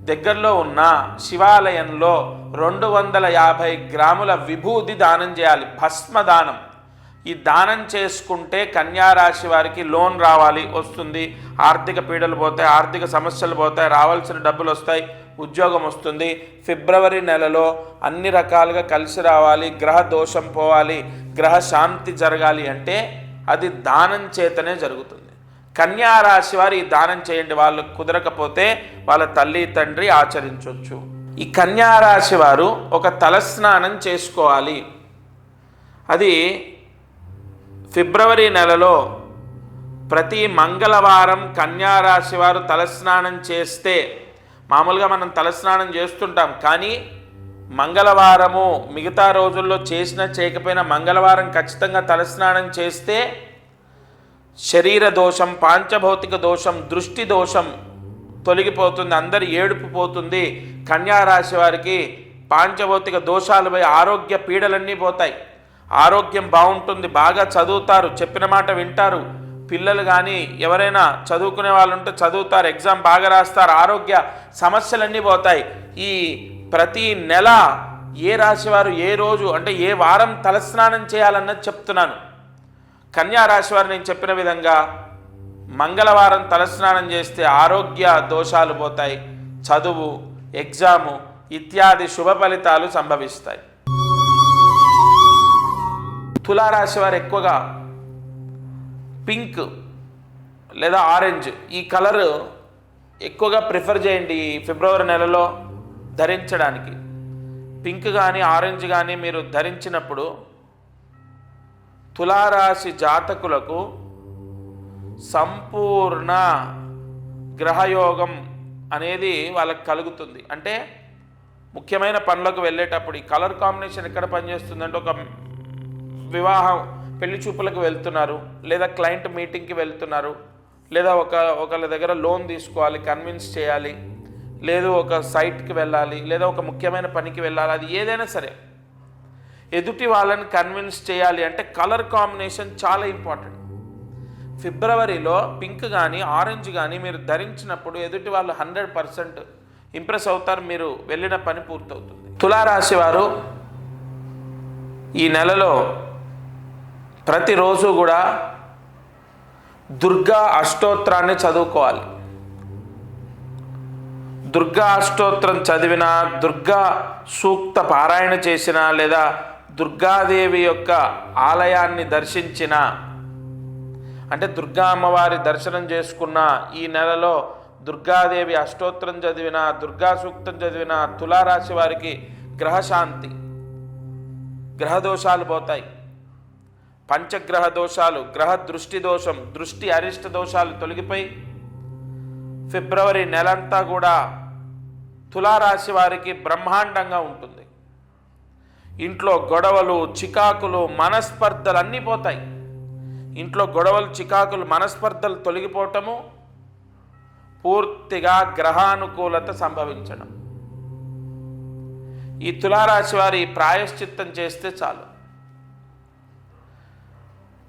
దగ్గరలో ఉన్న శివాలయంలో 250 గ్రాముల విభూది దానం చేయాలి, భస్మ దానం. ఈ దానం చేసుకుంటే కన్యారాశి వారికి లోన్ రావాలి, వస్తుంది. ఆర్థిక పీడలు పోతాయి, ఆర్థిక సమస్యలు పోతాయి, రావాల్సిన డబ్బులు వస్తాయి, ఉద్యోగం వస్తుంది. ఫిబ్రవరి నెలలో అన్ని రకాలుగా కలిసి రావాలి, గ్రహ దోషం పోవాలి, గ్రహ శాంతి జరగాలి అంటే అది దానం చేతనే జరుగుతుంది. కన్యారాశి వారు ఈ దానం చేయండి. వాళ్ళకు కుదరకపోతే వాళ్ళ తల్లి తండ్రి ఆచరించవచ్చు. ఈ కన్యారాశి వారు ఒక తలస్నానం చేసుకోవాలి. అది ఫిబ్రవరి నెలలో ప్రతి మంగళవారం కన్యారాశి వారు తలస్నానం చేస్తే, మామూలుగా మనం తలస్నానం చేస్తుంటాం, కానీ మంగళవారము మిగతా రోజుల్లో చేసినా చేయకపోయినా మంగళవారం ఖచ్చితంగా తలస్నానం చేస్తే శరీర దోషం, పాంచభౌతిక దోషం, దృష్టి దోషం తొలగిపోతుంది, అందరి ఏడుపు పోతుంది. కన్యారాశి వారికి పాంచభౌతిక దోషాలు పోయి ఆరోగ్య పీడలన్నీ పోతాయి. ఆరోగ్యం బాగుంటుంది, బాగా చదువుతారు, చెప్పిన మాట వింటారు. పిల్లలు కానీ ఎవరైనా చదువుకునే వాళ్ళు ఉంటే చదువుతారు, ఎగ్జామ్ బాగా రాస్తారు, ఆరోగ్య సమస్యలన్నీ పోతాయి. ఈ ప్రతి నెల ఏ రాశి వారు ఏ రోజు అంటే ఏ వారం తలస్నానం చేయాలన్నది చెప్తున్నాను. కన్యారాశి వారు నేను చెప్పిన విధంగా మంగళవారం తలస్నానం చేస్తే ఆరోగ్య దోషాలు పోతాయి, చదువు, ఎగ్జాము ఇత్యాది శుభ ఫలితాలు సంభవిస్తాయి. తులారాశి వారు ఎక్కువగా పింక్ లేదా ఆరెంజ్ ఈ కలర్ ఎక్కువగా ప్రిఫర్ చేయండి ఈ ఫిబ్రవరి నెలలో ధరించడానికి. పింక్ కానీ ఆరెంజ్ కానీ మీరు ధరించినప్పుడు తులారాశి జాతకులకు సంపూర్ణ గ్రహయోగం అనేది వాళ్ళకి కలుగుతుంది. అంటే ముఖ్యమైన పనులకు వెళ్ళేటప్పుడు ఈ కలర్ కాంబినేషన్ ఎక్కడ పనిచేస్తుందంటే, ఒక వివాహం పెళ్లి చూపులకు వెళ్తున్నారు, లేదా క్లయింట్ మీటింగ్కి వెళ్తున్నారు, లేదా ఒకళ్ళ దగ్గర లోన్ తీసుకోవాలి, కన్విన్స్ చేయాలి, లేదు ఒక సైట్కి వెళ్ళాలి, లేదా ఒక ముఖ్యమైన పనికి వెళ్ళాలి, అది ఏదైనా సరే ఎదుటి వాళ్ళని కన్విన్స్ చేయాలి అంటే కలర్ కాంబినేషన్ చాలా ఇంపార్టెంట్. ఫిబ్రవరిలో పింక్ కానీ ఆరెంజ్ కానీ మీరు ధరించినప్పుడు ఎదుటి వాళ్ళు 100% ఇంప్రెస్ అవుతారు, మీరు వెళ్ళిన పని పూర్తవుతుంది. తులారాశి వారు ఈ నెలలో ప్రతిరోజు కూడా దుర్గా అష్టోత్తరాన్ని చదువుకోవాలి. దుర్గా అష్టోత్తరం చదివినా, దుర్గా సూక్త పారాయణ చేసినా, లేదా దుర్గాదేవి యొక్క ఆలయాన్ని దర్శించిన, అంటే దుర్గా అమ్మవారి దర్శనం చేసుకున్న ఈ నెలలో దుర్గాదేవి అష్టోత్తరం చదివిన, దుర్గా సూక్తం చదివిన తులారాశి వారికి గ్రహశాంతి, గ్రహదోషాలు పోతాయి. పంచగ్రహ దోషాలు, గ్రహ దృష్టి దోషం, దృష్టి అరిష్ట దోషాలు తొలగిపోయి ఫిబ్రవరి నెలంతా కూడా తులారాశి వారికి బ్రహ్మాండంగా ఉంటుంది. ఇంట్లో గొడవలు, చికాకులు, మనస్పర్ధలు అన్నీ పోతాయి. ఇంట్లో గొడవలు, చికాకులు, మనస్పర్ధలు తొలగిపోవటము, పూర్తిగా గ్రహానుకూలత సంభవించడం. ఈ తులారాశి వారి ప్రాయశ్చిత్తం చేస్తే చాలు.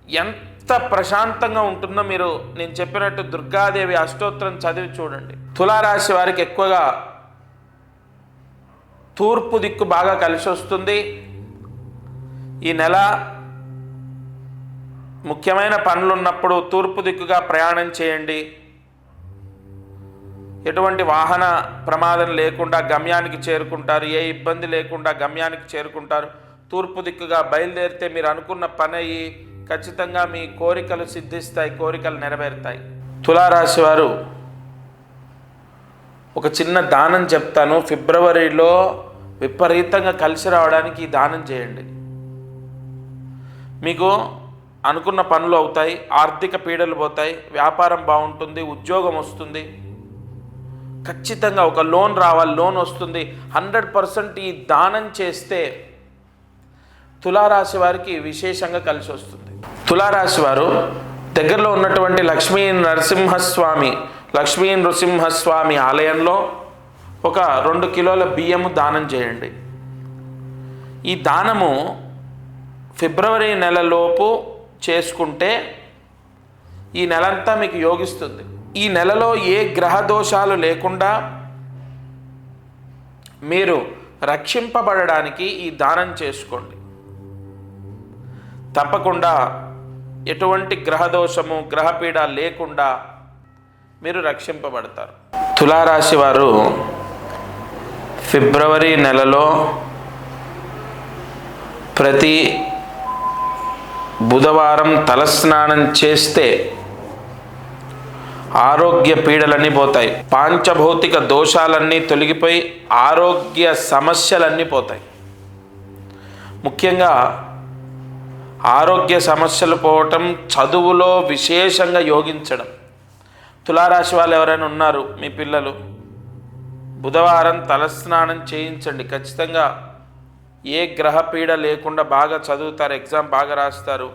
ఎంత ప్రశాంతంగా ఉంటుందో మీరు నేను చెప్పినట్టు దుర్గాదేవి అష్టోత్తరం చదివి చూడండి. తులారాశి వారికి ఎక్కువగా తూర్పు దిక్కు బాగా కలిసి వస్తుంది. ఈ నెల ముఖ్యమైన పనులు ఉన్నప్పుడు తూర్పు దిక్కుగా ప్రయాణం చేయండి. ఎటువంటి వాహన ప్రమాదం లేకుండా గమ్యానికి చేరుకుంటారు, ఏ ఇబ్బంది లేకుండా గమ్యానికి చేరుకుంటారు. తూర్పు దిక్కుగా బయలుదేరితే మీరు అనుకున్న పని అయ్యి ఖచ్చితంగా మీ కోరికలు సిద్ధిస్తాయి, కోరికలు నెరవేరుతాయి. తులారాశి వారు ఒక చిన్న దానం చెప్తాను. ఫిబ్రవరిలో విపరీతంగా కలిసి రావడానికి ఈ దానం చేయండి. మీకు అనుకున్న పనులు అవుతాయి, ఆర్థిక పీడలు పోతాయి, వ్యాపారం బాగుంటుంది, ఉద్యోగం వస్తుంది, ఖచ్చితంగా ఒక లోన్ రావాలి, లోన్ వస్తుంది. 100% ఈ దానం చేస్తే తులారాశి వారికి విశేషంగా కలిసి వస్తుంది. తులారాశి వారు దగ్గరలో ఉన్నటువంటి లక్ష్మీ నృసింహస్వామి ఆలయంలో ఒక 2 కిలోల బియ్యము దానం చేయండి. ఈ దానము ఫిబ్రవరి నెలలోపు చేసుకుంటే ఈ నెలంతా మీకు యోగిస్తుంది. ఈ నెలలో ఏ గ్రహ దోషాలు లేకుండా మీరు రక్షింపబడడానికి ఈ దానం చేసుకోండి. తప్పకుండా ఎటువంటి గ్రహదోషము గ్రహపీడ లేకుండా మీరు రక్షింపబడతారు. తులారాశి వారు ఫిబ్రవరి నెలలో ప్రతి బుధవారం తలస్నానం చేస్తే ఆరోగ్య పీడలన్నీ పోతాయి, పాంచభౌతిక దోషాలన్నీ తొలగిపోయి ఆరోగ్య సమస్యలన్నీ పోతాయి. ముఖ్యంగా ఆరోగ్య సమస్యలు పోవటం, చదువులో విశేషంగా యోగించడం. తులారాశి వాళ్ళు ఎవరైనా ఉన్నారు మీ పిల్లలు, బుధవారం తలస్నానం చేయించండి. ఖచ్చితంగా ఏ గ్రహ పీడ లేకుండా బాగా చదువుతారు, ఎగ్జామ్ బాగా రాస్తారు,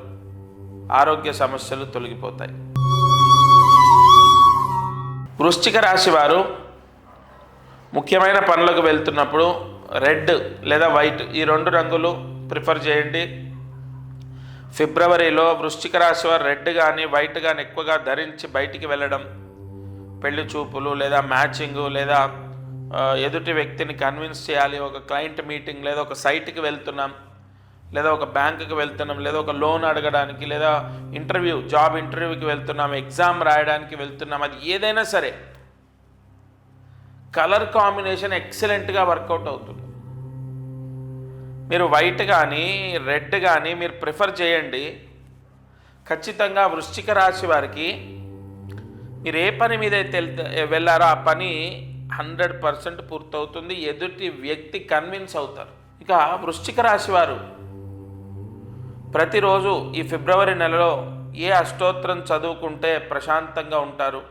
ఆరోగ్య సమస్యలు తొలగిపోతాయి. వృశ్చిక రాశి వారు ముఖ్యమైన పనులకు వెళ్తున్నప్పుడు రెడ్ లేదా వైట్ ఈ 2 రంగులు ప్రిఫర్ చేయండి. ఫిబ్రవరిలో వృశ్చిక రాశి వారు రెడ్ కానీ వైట్ కానీ ఎక్కువగా ధరించి బయటికి వెళ్ళడం, పెళ్లి చూపులు లేదా మ్యాచింగు లేదా ఎదుటి వ్యక్తిని కన్విన్స్ చేయాలి, ఒక క్లయింట్ మీటింగ్ లేదా ఒక సైట్కి వెళ్తున్నాం, లేదా ఒక బ్యాంకుకి వెళ్తున్నాం, లేదా ఒక లోన్ అడగడానికి, లేదా జాబ్ ఇంటర్వ్యూకి వెళ్తున్నాం, ఎగ్జామ్ రాయడానికి వెళ్తున్నాం, అది ఏదైనా సరే కలర్ కాంబినేషన్ ఎక్సలెంట్గా వర్కౌట్ అవుతుంది. మీరు వైట్ కానీ రెడ్ కానీ మీరు ప్రిఫర్ చేయండి. ఖచ్చితంగా వృశ్చిక రాశి వారికి మీరు ఏ పని మీద అయితే వెళ్ళారో ఆ పని 100% పూర్తవుతుంది, ఎదుటి వ్యక్తి కన్విన్స్ అవుతారు. ఇక వృశ్చిక రాశి వారు ప్రతిరోజు ఈ ఫిబ్రవరి నెలలో ఏ అష్టోత్తరం చదువుకుంటే ప్రశాంతంగా ఉంటారు,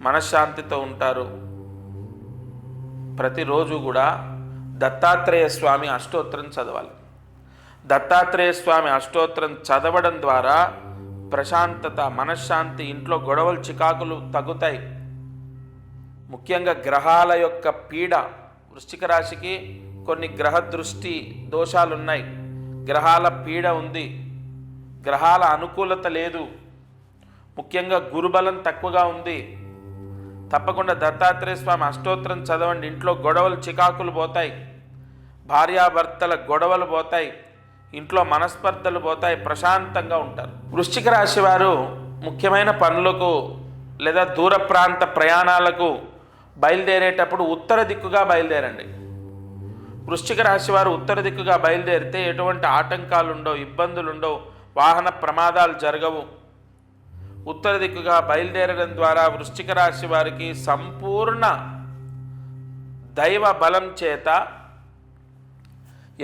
మనశ్శాంతితో ఉంటారు. ప్రతిరోజు కూడా దత్తాత్రేయ స్వామి అష్టోత్తరం చదవాలి. దత్తాత్రేయ స్వామి అష్టోత్తరం చదవడం ద్వారా ప్రశాంతత, మనశ్శాంతి, ఇంట్లో గొడవలు చికాకులు తగ్గుతాయి. ముఖ్యంగా గ్రహాల యొక్క పీడ, వృశ్చిక రాశికి కొన్ని గ్రహ దృష్టి దోషాలు ఉన్నాయి, గ్రహాల పీడ ఉంది, గ్రహాల అనుకూలత లేదు, ముఖ్యంగా గురుబలం తక్కువగా ఉంది. తప్పకుండా దత్తాత్రేయ స్వామి అష్టోత్తరం చదవండి. ఇంట్లో గొడవలు చికాకులు పోతాయి, భార్యాభర్తల గొడవలు పోతాయి, ఇంట్లో మనస్పర్ధలు పోతాయి, ప్రశాంతంగా ఉంటారు. వృశ్చిక రాశి వారు ముఖ్యమైన పనులకు లేదా దూర ప్రాంత ప్రయాణాలకు బయలుదేరేటప్పుడు ఉత్తర దిక్కుగా బయలుదేరండి. వృశ్చిక రాశి వారు ఉత్తర దిక్కుగా బయలుదేరితే ఎటువంటి ఆటంకాలు ఉండవు, ఇబ్బందులు ఉండవు, వాహన ప్రమాదాలు జరగవు. ఉత్తర దిక్కుగా బయలుదేరడం ద్వారా వృశ్చిక రాశి వారికి సంపూర్ణ దైవ బలం చేత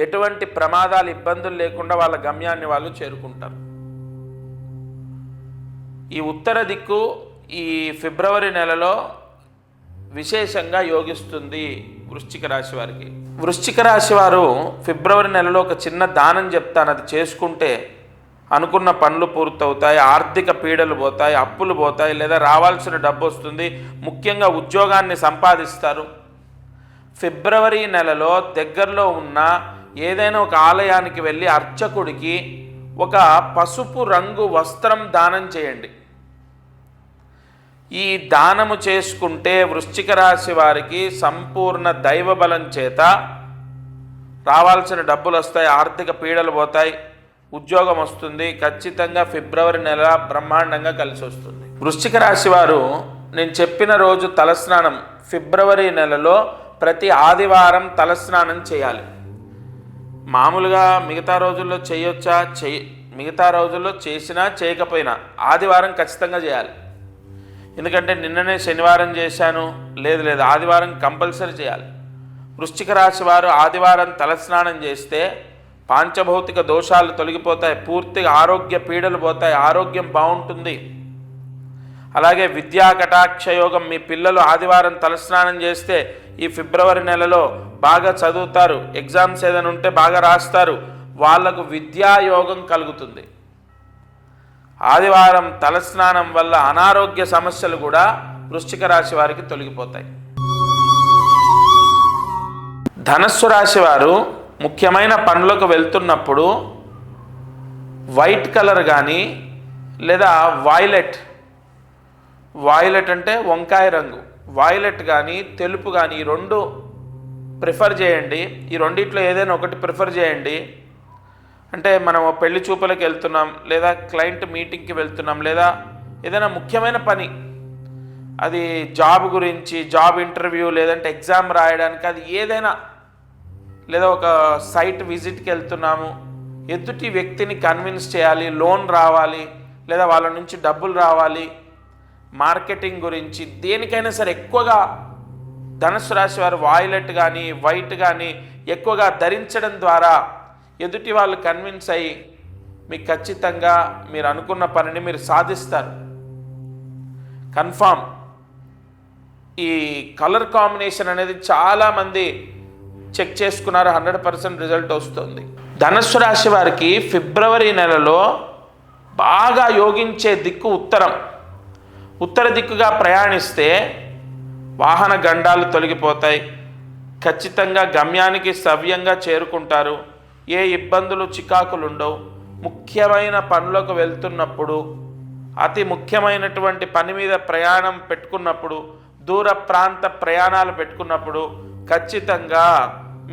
ఎటువంటి ప్రమాదాలు ఇబ్బందులు లేకుండా వాళ్ళ గమ్యాన్ని వాళ్ళు చేరుకుంటారు. ఈ ఉత్తర దిక్కు ఈ ఫిబ్రవరి నెలలో విశేషంగా యోగిస్తుంది వృశ్చిక రాశి వారికి. వృశ్చిక రాశి వారు ఫిబ్రవరి నెలలో ఒక చిన్న దానం చెప్తాను, అది చేసుకుంటే అనుకున్న పనులు పూర్తవుతాయి, ఆర్థిక పీడలు పోతాయి, అప్పులు పోతాయి, లేదా రావాల్సిన డబ్బు వస్తుంది, ముఖ్యంగా ఉద్యోగాన్ని సంపాదిస్తారు. ఫిబ్రవరి నెలలో దగ్గరలో ఉన్న ఏదైనా ఒక ఆలయానికి వెళ్ళి అర్చకుడికి ఒక పసుపు రంగు వస్త్రం దానం చేయండి. ఈ దానము చేసుకుంటే వృశ్చిక రాశి వారికి సంపూర్ణ దైవ బలం చేత రావాల్సిన డబ్బులు వస్తాయి, ఆర్థిక పీడలు పోతాయి, ఉద్యోగం వస్తుంది. ఖచ్చితంగా ఫిబ్రవరి నెల బ్రహ్మాండంగా కలిసి వస్తుంది. వృశ్చిక రాశి వారు నేను చెప్పిన రోజు తలస్నానం ఫిబ్రవరి నెలలో ప్రతి ఆదివారం తలస్నానం చేయాలి. మామూలుగా మిగతా రోజుల్లో చేయొచ్చా, మిగతా రోజుల్లో చేసినా చేయకపోయినా ఆదివారం ఖచ్చితంగా చేయాలి. ఎందుకంటే నిన్ననే శనివారం చేశాను, లేదు ఆదివారం కంపల్సరీ చేయాలి. వృశ్చిక రాశి వారు ఆదివారం తలస్నానం చేస్తే పాంచభౌతిక దోషాలు తొలగిపోతాయి, పూర్తిగా ఆరోగ్య పీడలు పోతాయి, ఆరోగ్యం బాగుంటుంది. అలాగే విద్యా కటాక్ష యోగం, మీ పిల్లలు ఆదివారం తలస్నానం చేస్తే ఈ ఫిబ్రవరి నెలలో బాగా చదువుతారు, ఎగ్జామ్స్ ఏదైనా ఉంటే బాగా రాస్తారు, వాళ్లకు విద్యాయోగం కలుగుతుంది. ఆదివారం తలస్నానం వల్ల అనారోగ్య సమస్యలు కూడా వృశ్చిక రాశి వారికి తొలగిపోతాయి. ధనస్సు రాశి వారు ముఖ్యమైన పనులకు వెళ్తున్నప్పుడు వైట్ కలర్ కానీ లేదా వాయిలెట్ అంటే వంకాయ రంగు, వాయిలెట్ కానీ తెలుపు కానీ ఈ రెండు ప్రిఫర్ చేయండి. ఈ రెండిట్లో ఏదైనా ఒకటి ప్రిఫర్ చేయండి. అంటే మనం పెళ్లి చూపులకు వెళ్తున్నాం, లేదా క్లయింట్ మీటింగ్కి వెళ్తున్నాం, లేదా ఏదైనా ముఖ్యమైన పని, అది జాబ్ గురించి, జాబ్ ఇంటర్వ్యూ, లేదంటే ఎగ్జామ్ రాయడానికి, అది ఏదైనా, లేదా ఒక సైట్ విజిట్కి వెళ్తున్నాము, ఎదుటి వ్యక్తిని కన్విన్స్ చేయాలి, లోన్ రావాలి, లేదా వాళ్ళ నుంచి డబ్బులు రావాలి, మార్కెటింగ్ గురించి, దేనికైనా సరే ఎక్కువగా ధనుస్సు రాశి వారు వాయిలెట్ కానీ వైట్ కానీ ఎక్కువగా ధరించడం ద్వారా ఎదుటి వాళ్ళు కన్విన్స్ అయ్యి మీకు ఖచ్చితంగా మీరు అనుకున్న పనిని మీరు సాధిస్తారు, కన్ఫామ్. ఈ కలర్ కాంబినేషన్ అనేది చాలామంది చెక్ చేసుకున్నారు, 100% రిజల్ట్ వస్తుంది. ధనుస్సు రాశి వారికి ఫిబ్రవరి నెలలో బాగా యోగించే దిక్కు ఉత్తర దిక్కుగా ప్రయాణిస్తే వాహన గండాలు తొలగిపోతాయి, ఖచ్చితంగా గమ్యానికి సవ్యంగా చేరుకుంటారు, ఏ ఇబ్బందులు చికాకులు ఉండవు. ముఖ్యమైన పనులకు వెళ్తున్నప్పుడు, అతి ముఖ్యమైనటువంటి పని మీద ప్రయాణం పెట్టుకున్నప్పుడు, దూర ప్రాంత ప్రయాణాలు పెట్టుకున్నప్పుడు ఖచ్చితంగా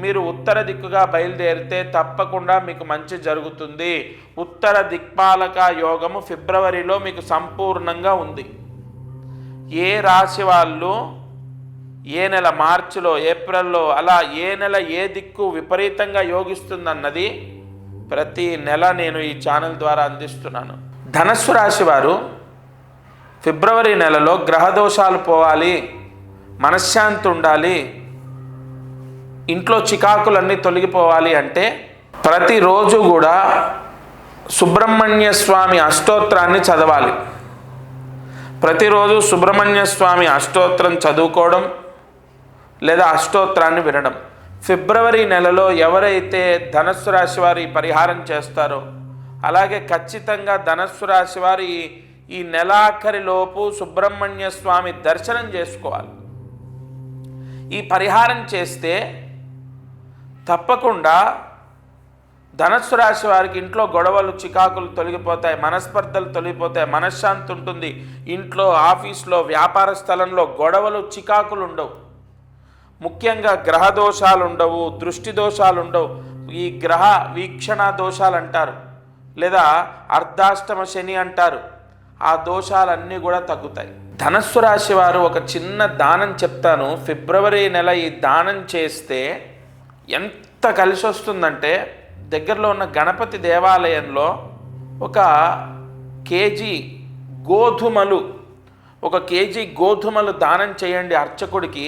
మీరు ఉత్తర దిక్కుగా బయలుదేరితే తప్పకుండా మీకు మంచి జరుగుతుంది. ఉత్తర దిక్పాలక యోగము ఫిబ్రవరిలో మీకు సంపూర్ణంగా ఉంది. ఏ రాశి వాళ్ళు ఏ నెల, మార్చిలో, ఏప్రిల్లో, అలా ఏ నెల ఏ దిక్కు విపరీతంగా యోగిస్తుందన్నది ప్రతి నెల నేను ఈ ఛానల్ ద్వారా అందిస్తున్నాను. ధనస్సు రాశి వారు ఫిబ్రవరి నెలలో గ్రహదోషాలు పోవాలి, మనశ్శాంతి ఉండాలి, ఇంట్లో చికాకులన్నీ తొలగిపోవాలి అంటే ప్రతిరోజు కూడా సుబ్రహ్మణ్య స్వామి అష్టోత్తరాన్ని చదవాలి. ప్రతిరోజు సుబ్రహ్మణ్య స్వామి అష్టోత్తరం చదువుకోవడం లేదా అష్టోత్తరాన్ని వినడం. ఫిబ్రవరి నెలలో ఎవరైతే ధనస్సు రాశి వారు ఈ పరిహారం చేస్తారో, అలాగే ఖచ్చితంగా ధనస్సు రాశి వారు ఈ నెలాఖరిలోపు సుబ్రహ్మణ్య స్వామి దర్శనం చేసుకోవాలి. ఈ పరిహారం చేస్తే తప్పకుండా ధనస్సు రాశి వారికి ఇంట్లో గొడవలు, చికాకులు తొలగిపోతాయి, మనస్పర్ధలు తొలగిపోతాయి, మనశ్శాంతి ఉంటుంది. ఇంట్లో, ఆఫీస్లో, వ్యాపార స్థలంలో గొడవలు, చికాకులు ఉండవు. ముఖ్యంగా గ్రహ దోషాలు ఉండవు, దృష్టి దోషాలు ఉండవు. ఈ గ్రహ వీక్షణ దోషాలు అంటారు, లేదా అర్ధాష్టమ శని అంటారు. ఆ దోషాలన్నీ కూడా తగ్గుతాయి. ధనస్సు రాశి వారు ఒక చిన్న దానం చెప్తాను. ఫిబ్రవరి నెల ఈ దానం చేస్తే ఎంత కలిసి వస్తుందంటే, దగ్గరలో ఉన్న గణపతి దేవాలయంలో ఒక కేజీ గోధుమలు దానం చేయండి అర్చకుడికి.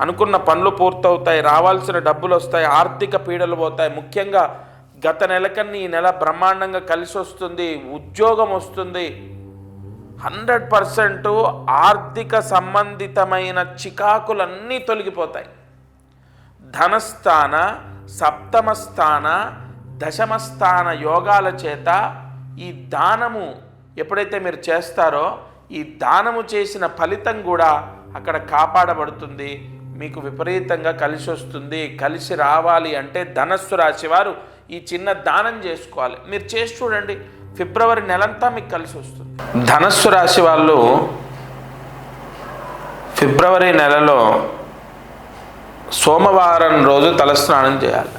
అనుకున్న పనులు పూర్తవుతాయి, రావాల్సిన డబ్బులు వస్తాయి, ఆర్థిక పీడలు పోతాయి. ముఖ్యంగా గత నెల కన్నా ఈ నెల బ్రహ్మాండంగా కలిసి వస్తుంది, ఉద్యోగం వస్తుంది. 100% ఆర్థిక సంబంధితమైన చికాకులన్నీ తొలగిపోతాయి. ధనస్థాన, సప్తమ స్థాన, దశమ స్థాన యోగాల చేత ఈ దానము ఎప్పుడైతే మీరు చేస్తారో, ఈ దానము చేసిన ఫలితం కూడా అక్కడ కాపాడబడుతుంది. మీకు విపరీతంగా కలిసి వస్తుంది. కలిసి రావాలి అంటే ధనస్సు రాశి వారు ఈ చిన్న దానం చేసుకోవాలి. మీరు చేసి చూడండి, ఫిబ్రవరి నెలంతా మీకు కలిసి వస్తుంది. ధనస్సు రాశి వాళ్ళు ఫిబ్రవరి నెలలో సోమవారం రోజు తలస్నానం చేయాలి.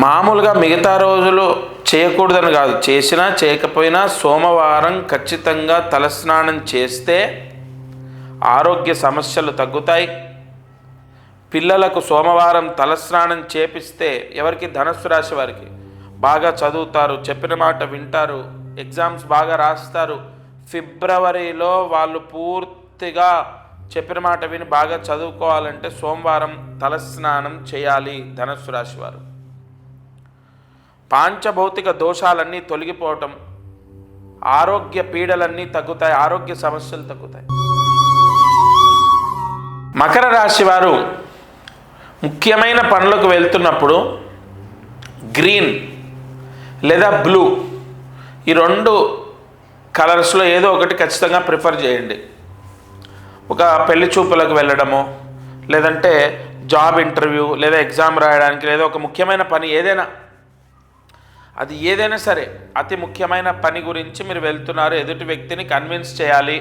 మామూలుగా మిగతా రోజులు చేయకూడదని కాదు, చేసినా చేయకపోయినా సోమవారం ఖచ్చితంగా తలస్నానం చేస్తే ఆరోగ్య సమస్యలు తగ్గుతాయి. పిల్లలకు సోమవారం తలస్నానం చేపిస్తే, ఎవరికి, ధనస్సు రాశి వారికి, బాగా చదువుతారు, చెప్పిన మాట వింటారు, ఎగ్జామ్స్ బాగా రాస్తారు. ఫిబ్రవరిలో వాళ్ళు పూర్తిగా చెప్పిన మాట విని బాగా చదువుకోవాలంటే సోమవారం తలస్నానం చేయాలి ధనుస్సు రాశి వారు. పాంచభౌతిక దోషాలన్నీ తొలగిపోవటం, ఆరోగ్య పీడలన్నీ తగ్గుతాయి, ఆరోగ్య సమస్యలు తగ్గుతాయి. మకర రాశి వారు ముఖ్యమైన పనులకు వెళ్తున్నప్పుడు గ్రీన్ లేదా బ్లూ ఈ 2 కలర్స్లో ఏదో ఒకటి ఖచ్చితంగా ప్రిఫర్ చేయండి. ఒక పెళ్లి చూపులకు వెళ్ళడము, లేదంటే జాబ్ ఇంటర్వ్యూ లేదా ఎగ్జామ్ రాయడానికి, లేదా ఒక ముఖ్యమైన పని ఏదైనా సరే అతి ముఖ్యమైన పని గురించి మీరు వెళ్తున్నారు, ఎదుటి వ్యక్తిని కన్విన్స్ చేయాలి.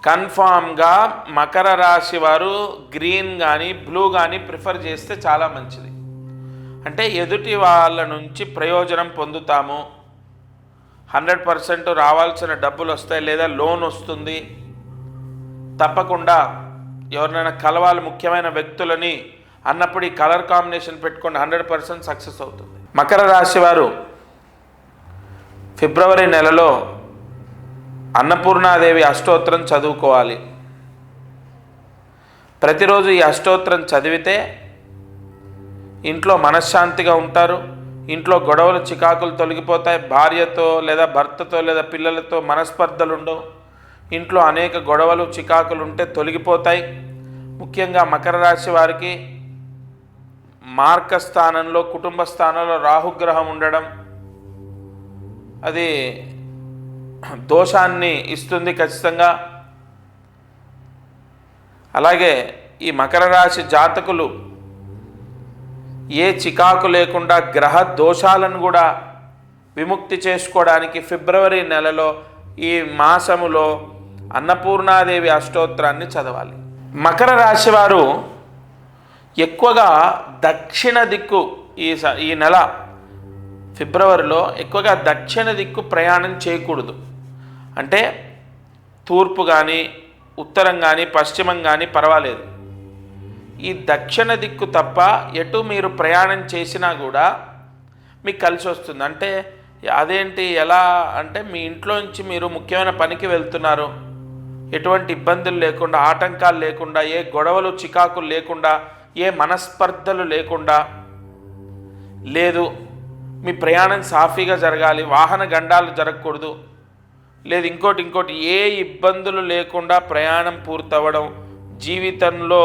కన్ఫామ్గా మకర రాశి వారు గ్రీన్ కానీ బ్లూ కానీ ప్రిఫర్ చేస్తే చాలా మంచిది. అంటే ఎదుటి వాళ్ళ నుంచి ప్రయోజనం పొందుతాము, 100% రావాల్సిన డబ్బులు వస్తాయి, లేదా లోన్ వస్తుంది. తప్పకుండా ఎవరినైనా కలవాలి ముఖ్యమైన వ్యక్తులని అన్నప్పుడు ఈ కలర్ కాంబినేషన్ పెట్టుకోండి, 100% సక్సెస్ అవుతుంది. మకర రాశి వారు ఫిబ్రవరి నెలలో అన్నపూర్ణాదేవి అష్టోత్తరం చదువుకోవాలి. ప్రతిరోజు ఈ అష్టోత్తరం చదివితే ఇంట్లో మనశ్శాంతిగా ఉంటారు, ఇంట్లో గొడవలు చికాకులు తొలగిపోతాయి, భార్యతో లేదా భర్తతో లేదా పిల్లలతో మనస్పర్ధలు ఉండవు, ఇంట్లో అనేక గొడవలు చికాకులు ఉంటే తొలగిపోతాయి. ముఖ్యంగా మకర రాశి వారికి మార్క స్థానంలో, కుటుంబ స్థానంలో రాహుగ్రహం ఉండడం అది దోషాన్ని ఇస్తుంది ఖచ్చితంగా. అలాగే ఈ మకర రాశి జాతకులు ఏ చికాకు లేకుండా గ్రహ దోషాలను కూడా విముక్తి చేసుకోవడానికి ఫిబ్రవరి నెలలో ఈ మాసములో అన్నపూర్ణాదేవి అష్టోత్తరాన్ని చదవాలి. మకర రాశి వారు ఎక్కువగా దక్షిణ దిక్కు ఈ నెల ఫిబ్రవరిలో ఎక్కువగా దక్షిణ దిక్కు ప్రయాణం చేయకూడదు. అంటే తూర్పు కానీ ఉత్తరం కానీ పశ్చిమం కానీ పర్వాలేదు, ఈ దక్షిణ దిక్కు తప్ప ఎటు మీరు ప్రయాణం చేసినా కూడా మీకు కలిసి వస్తుంది. అంటే అదేంటి ఎలా అంటే మీ ఇంట్లోంచి మీరు ముఖ్యమైన పనికి వెళ్తున్నారు, ఎటువంటి ఇబ్బందులు లేకుండా, ఆటంకాలు లేకుండా, ఏ గొడవలు చికాకులు లేకుండా, ఏ మనస్పర్ధలు లేకుండా లేదు, మీ ప్రయాణం సాఫీగా జరగాలి, వాహన గండాలు జరగకూడదు, లేదు ఇంకోటి ఏ ఇబ్బందులు లేకుండా ప్రయాణం పూర్తవ్వడం, జీవితంలో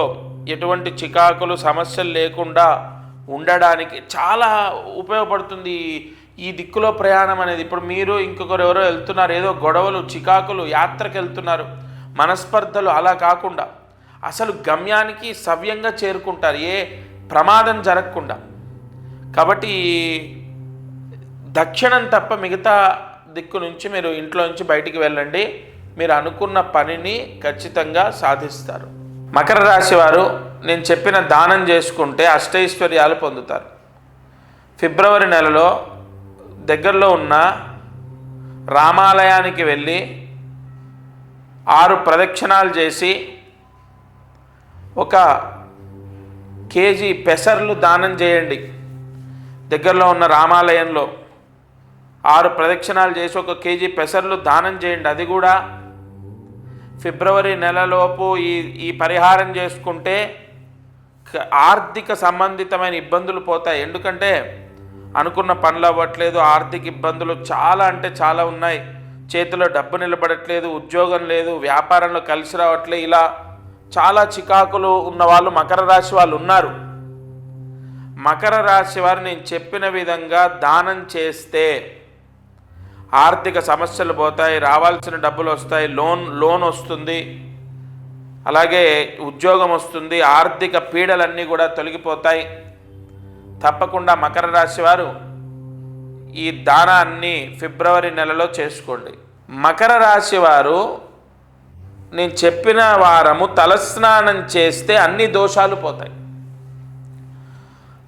ఎటువంటి చికాకులు సమస్యలు లేకుండా ఉండడానికి చాలా ఉపయోగపడుతుంది ఈ దిక్కులో ప్రయాణం అనేది. ఇప్పుడు మీరు ఇంకొకరు ఎవరో వెళ్తున్నారు, ఏదో గొడవలు చికాకులు యాత్రకు వెళ్తున్నారు, మనస్పర్ధలు, అలా కాకుండా అసలు గమ్యానికి సవ్యంగా చేరుకుంటారు, ఏ ప్రమాదం జరగకుండా. కాబట్టి దక్షిణం తప్ప మిగతా దిక్కు నుంచి మీరు ఇంట్లో నుంచి బయటికి వెళ్ళండి, మీరు అనుకున్న పనిని ఖచ్చితంగా సాధిస్తారు. మకర రాశి వారు నేను చెప్పిన దానం చేసుకుంటే అష్టైశ్వర్యాలు పొందుతారు. ఫిబ్రవరి నెలలో దగ్గరలో ఉన్న రామాలయానికి వెళ్ళి 6 ప్రదక్షిణాలు చేసి 1 కేజీ పెసర్లు దానం చేయండి. దగ్గరలో ఉన్న రామాలయంలో 6 ప్రదక్షిణాలు చేసి 1 కేజీ పెసర్లు దానం చేయండి. అది కూడా ఫిబ్రవరి నెలలోపు ఈ పరిహారం చేసుకుంటే ఆర్థిక సంబంధితమైన ఇబ్బందులు పోతాయి. ఎందుకంటే అనుకున్న పనులు అవ్వట్లేదు, ఆర్థిక ఇబ్బందులు చాలా అంటే చాలా ఉన్నాయి, చేతిలో డబ్బు నిలబడట్లేదు, ఉద్యోగం లేదు, వ్యాపారంలో కలిసి రావట్లేదు, ఇలా చాలా చికాకులు ఉన్న వాళ్ళు మకర రాశి వాళ్ళు ఉన్నారు. మకర రాశి వారు నేను చెప్పిన విధంగా దానం చేస్తే ఆర్థిక సమస్యలు పోతాయి, రావాల్సిన డబ్బులు వస్తాయి, లోన్ వస్తుంది, అలాగే ఉద్యోగం వస్తుంది, ఆర్థిక పీడలన్నీ కూడా తొలగిపోతాయి. తప్పకుండా మకర రాశి వారు ఈ దానాన్ని ఫిబ్రవరి నెలలో చేసుకోండి. మకర రాశి వారు నేను చెప్పిన వారము తలస్నానం చేస్తే అన్ని దోషాలు పోతాయి.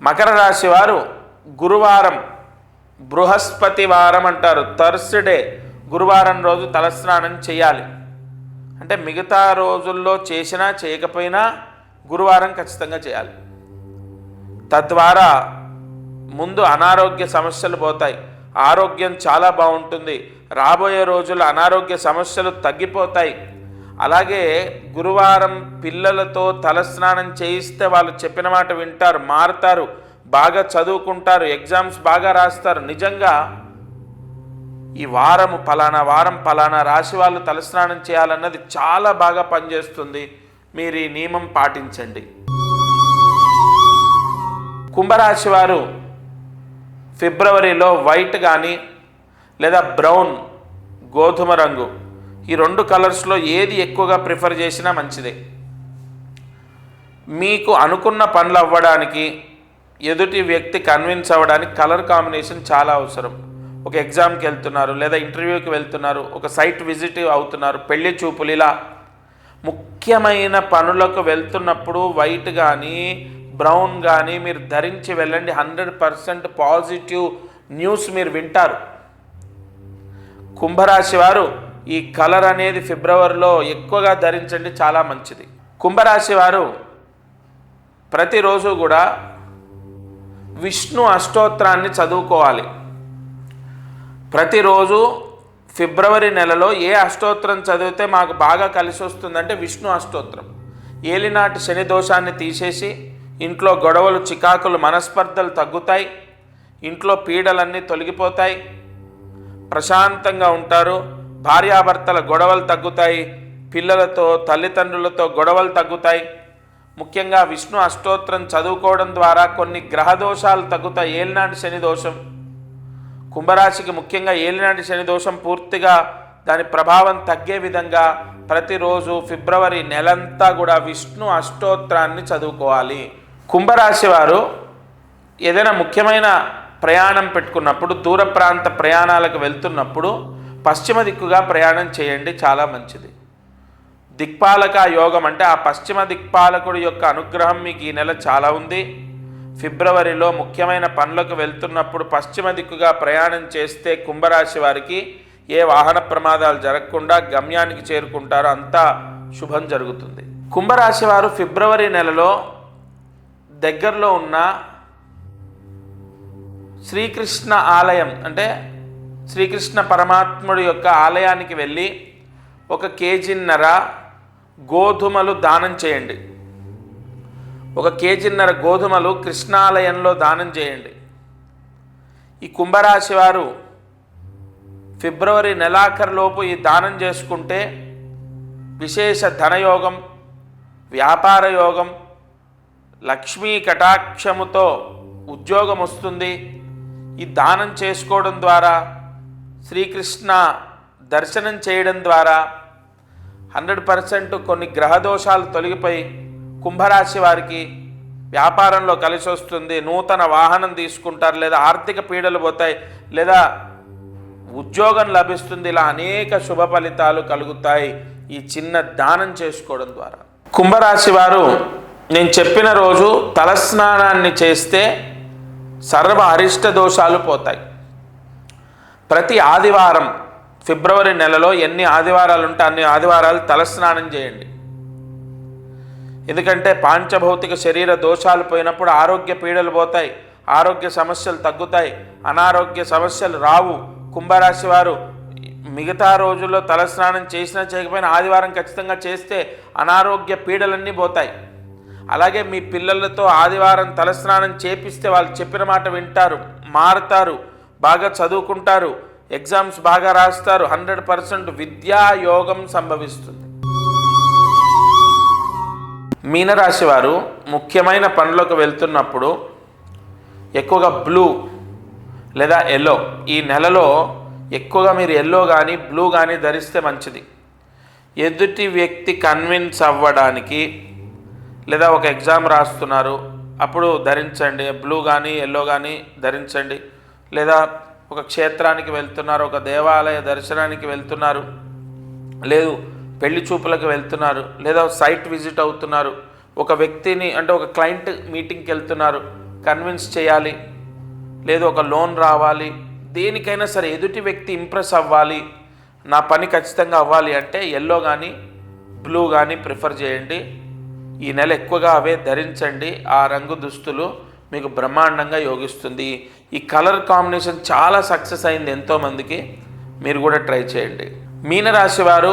మకర రాశి వారు గురువారం, బృహస్పతి వారం అంటారు, థర్స్డే, గురువారం రోజు తలస్నానం చేయాలి. అంటే మిగతా రోజుల్లో చేసినా చేయకపోయినా గురువారం ఖచ్చితంగా చేయాలి. తద్వారా ముందు అనారోగ్య సమస్యలు పోతాయి, ఆరోగ్యం చాలా బాగుంటుంది, రాబోయే రోజుల్లో అనారోగ్య సమస్యలు తగ్గిపోతాయి, అలాగే గురువారం పిల్లలతో తలస్నానం చేయిస్తే వాళ్ళు చెప్పిన మాట వింటారు, మారుతారు, బాగా చదువుకుంటారు, ఎగ్జామ్స్ బాగా రాస్తారు. నిజంగా ఈ వారం పలానా రాశి వాళ్ళు తలస్నానం చేయాలన్నది చాలా బాగా పనిచేస్తుంది. మీరు ఈ నియమం పాటించండి. కుంభరాశి వారు ఫిబ్రవరిలో వైట్ కానీ లేదా బ్రౌన్, గోధుమ రంగు, ఈ 2 కలర్స్లో ఏది ఎక్కువగా ప్రిఫర్ చేసినా మంచిదే. మీకు అనుకున్న పనులు అవ్వడానికి, ఎదుటి వ్యక్తి కన్విన్స్ అవ్వడానికి కలర్ కాంబినేషన్ చాలా అవసరం. ఒక ఎగ్జామ్కి వెళ్తున్నారు, లేదా ఇంటర్వ్యూకి వెళ్తున్నారు, ఒక సైట్ విజిట్ అవుతున్నారు, పెళ్లి చూపులు, ఇలా ముఖ్యమైన పనులకు వెళ్తున్నప్పుడు వైట్ కానీ బ్రౌన్ కానీ మీరు ధరించి వెళ్ళండి. 100% పాజిటివ్ న్యూస్ మీరు వింటారు. కుంభరాశి వారు ఈ కలర్ అనేది ఫిబ్రవరిలో ఎక్కువగా ధరించండి, చాలా మంచిది. కుంభరాశి వారు ప్రతిరోజు కూడా విష్ణు అష్టోత్తరాన్ని చదువుకోవాలి. ప్రతిరోజు ఫిబ్రవరి నెలలో ఏ అష్టోత్తరం చదివితే మాకు బాగా కలిసి వస్తుందంటే విష్ణు అష్టోత్తరం. ఏలినాటి శని దోషాన్ని తీసేసి ఇంట్లో గొడవలు, చికాకులు, మనస్పర్ధలు తగ్గుతాయి, ఇంట్లో పీడలన్నీ తొలగిపోతాయి, ప్రశాంతంగా ఉంటారు, భార్యాభర్తల గొడవలు తగ్గుతాయి, పిల్లలతో తల్లిదండ్రులతో గొడవలు తగ్గుతాయి. ముఖ్యంగా విష్ణు అష్టోత్తరం చదువుకోవడం ద్వారా కొన్ని గ్రహ దోషాలు తగ్గుతాయి. ఏలినాటి శని దోషం, కుంభరాశికి ముఖ్యంగా ఏలినాటి శని దోషం పూర్తిగా దాని ప్రభావం తగ్గే విధంగా ప్రతిరోజు ఫిబ్రవరి నెలంతా కూడా విష్ణు అష్టోత్తరాన్ని చదువుకోవాలి. కుంభరాశి వారు ఏదైనా ముఖ్యమైన ప్రయాణం పెట్టుకున్నప్పుడు, దూర ప్రాంత ప్రయాణాలకు వెళ్తున్నప్పుడు పశ్చిమ దిక్కుగా ప్రయాణం చేయండి, చాలా మంచిది. దిక్పాలక యోగం అంటే ఆ పశ్చిమ దిక్పాలకుడి యొక్క అనుగ్రహం మీకు ఈ నెల చాలా ఉంది. ఫిబ్రవరిలో ముఖ్యమైన పనులకు వెళ్తున్నప్పుడు పశ్చిమ దిక్కుగా ప్రయాణం చేస్తే కుంభరాశి వారికి ఏ వాహన ప్రమాదాలు జరగకుండా గమ్యానికి చేరుకుంటారో అంతా శుభం జరుగుతుంది. కుంభరాశి వారు ఫిబ్రవరి నెలలో దగ్గరలో ఉన్న శ్రీకృష్ణ ఆలయం అంటే శ్రీకృష్ణ పరమాత్ముడి యొక్క ఆలయానికి వెళ్ళి 1.5 కేజీన్నర గోధుమలు దానం చేయండి. 1.5 కేజీన్నర గోధుమలు కృష్ణాలయంలో దానం చేయండి. ఈ కుంభరాశి వారు ఫిబ్రవరి నెలాఖరులోపు ఈ దానం చేసుకుంటే విశేష ధనయోగం, వ్యాపార యోగం, లక్ష్మీ కటాక్షముతో ఉద్యోగం వస్తుంది. ఈ దానం చేసుకోవడం ద్వారా, శ్రీకృష్ణ దర్శనం చేయడం ద్వారా 100% కొన్ని గ్రహదోషాలు తొలగిపోయి కుంభరాశి వారికి వ్యాపారంలో కలిసి వస్తుంది. నూతన వాహనం తీసుకుంటారు, లేదా ఆర్థిక పీడలు పోతాయి, లేదా ఉద్యోగం లభిస్తుంది. ఇలా అనేక శుభ ఫలితాలు కలుగుతాయి ఈ చిన్న దానం చేసుకోవడం ద్వారా. కుంభరాశి వారు నేను చెప్పిన రోజు తలస్నానాన్ని చేస్తే సర్వ అరిష్ట దోషాలు పోతాయి. ప్రతి ఆదివారం ఫిబ్రవరి నెలలో ఎన్ని ఆదివారాలు ఉంటే అన్ని ఆదివారాలు తలస్నానం చేయండి. ఎందుకంటే పాంచభౌతిక శరీర దోషాలు పోయినప్పుడు ఆరోగ్య పీడలు పోతాయి, ఆరోగ్య సమస్యలు తగ్గుతాయి, అనారోగ్య సమస్యలు రావు. కుంభరాశి వారు మిగతా రోజుల్లో తలస్నానం చేసినా చేయకపోయినా ఆదివారం ఖచ్చితంగా చేస్తే అనారోగ్య పీడలన్నీ పోతాయి. అలాగే మీ పిల్లలతో ఆదివారం తలస్నానం చేపిస్తే వాళ్ళు చెప్పిన మాట వింటారు, మారుతారు, బాగా చదువుకుంటారు, ఎగ్జామ్స్ బాగా రాస్తారు, 100% విద్యాయోగం సంభవిస్తుంది. మీనరాశి వారు ముఖ్యమైన పనులకు వెళ్తున్నప్పుడు ఎక్కువగా బ్లూ లేదా ఎల్లో, ఈ నెలలో ఎక్కువగా మీరు ఎల్లో కానీ బ్లూ కానీ ధరిస్తే మంచిది. ఎదుటి వ్యక్తి కన్విన్స్ అవ్వడానికి, లేదా ఒక ఎగ్జామ్ రాస్తున్నారు అప్పుడు ధరించండి, బ్లూ కానీ ఎల్లో కానీ ధరించండి. లేదా ఒక క్షేత్రానికి వెళ్తున్నారు, ఒక దేవాలయ దర్శనానికి వెళ్తున్నారు, లేదు పెళ్లి చూపులకు వెళ్తున్నారు, లేదా సైట్ విజిట్ అవుతున్నారు, ఒక వ్యక్తిని అంటే ఒక క్లయింట్ మీటింగ్కి వెళ్తున్నారు, కన్విన్స్ చేయాలి, లేదు ఒక లోన్ రావాలి, దేనికైనా సరే ఎదుటి వ్యక్తి ఇంప్రెస్ అవ్వాలి, నా పని ఖచ్చితంగా అవ్వాలి అంటే ఎల్లో కానీ బ్లూ కానీ ప్రిఫర్ చేయండి. ఈ నెల ఎక్కువగా అవే ధరించండి. ఆ రంగు దుస్తులు మీకు బ్రహ్మాండంగా యోగిస్తుంది. ఈ కలర్ కాంబినేషన్ చాలా సక్సెస్ అయింది ఎంతోమందికి, మీరు కూడా ట్రై చేయండి. మీనరాశి వారు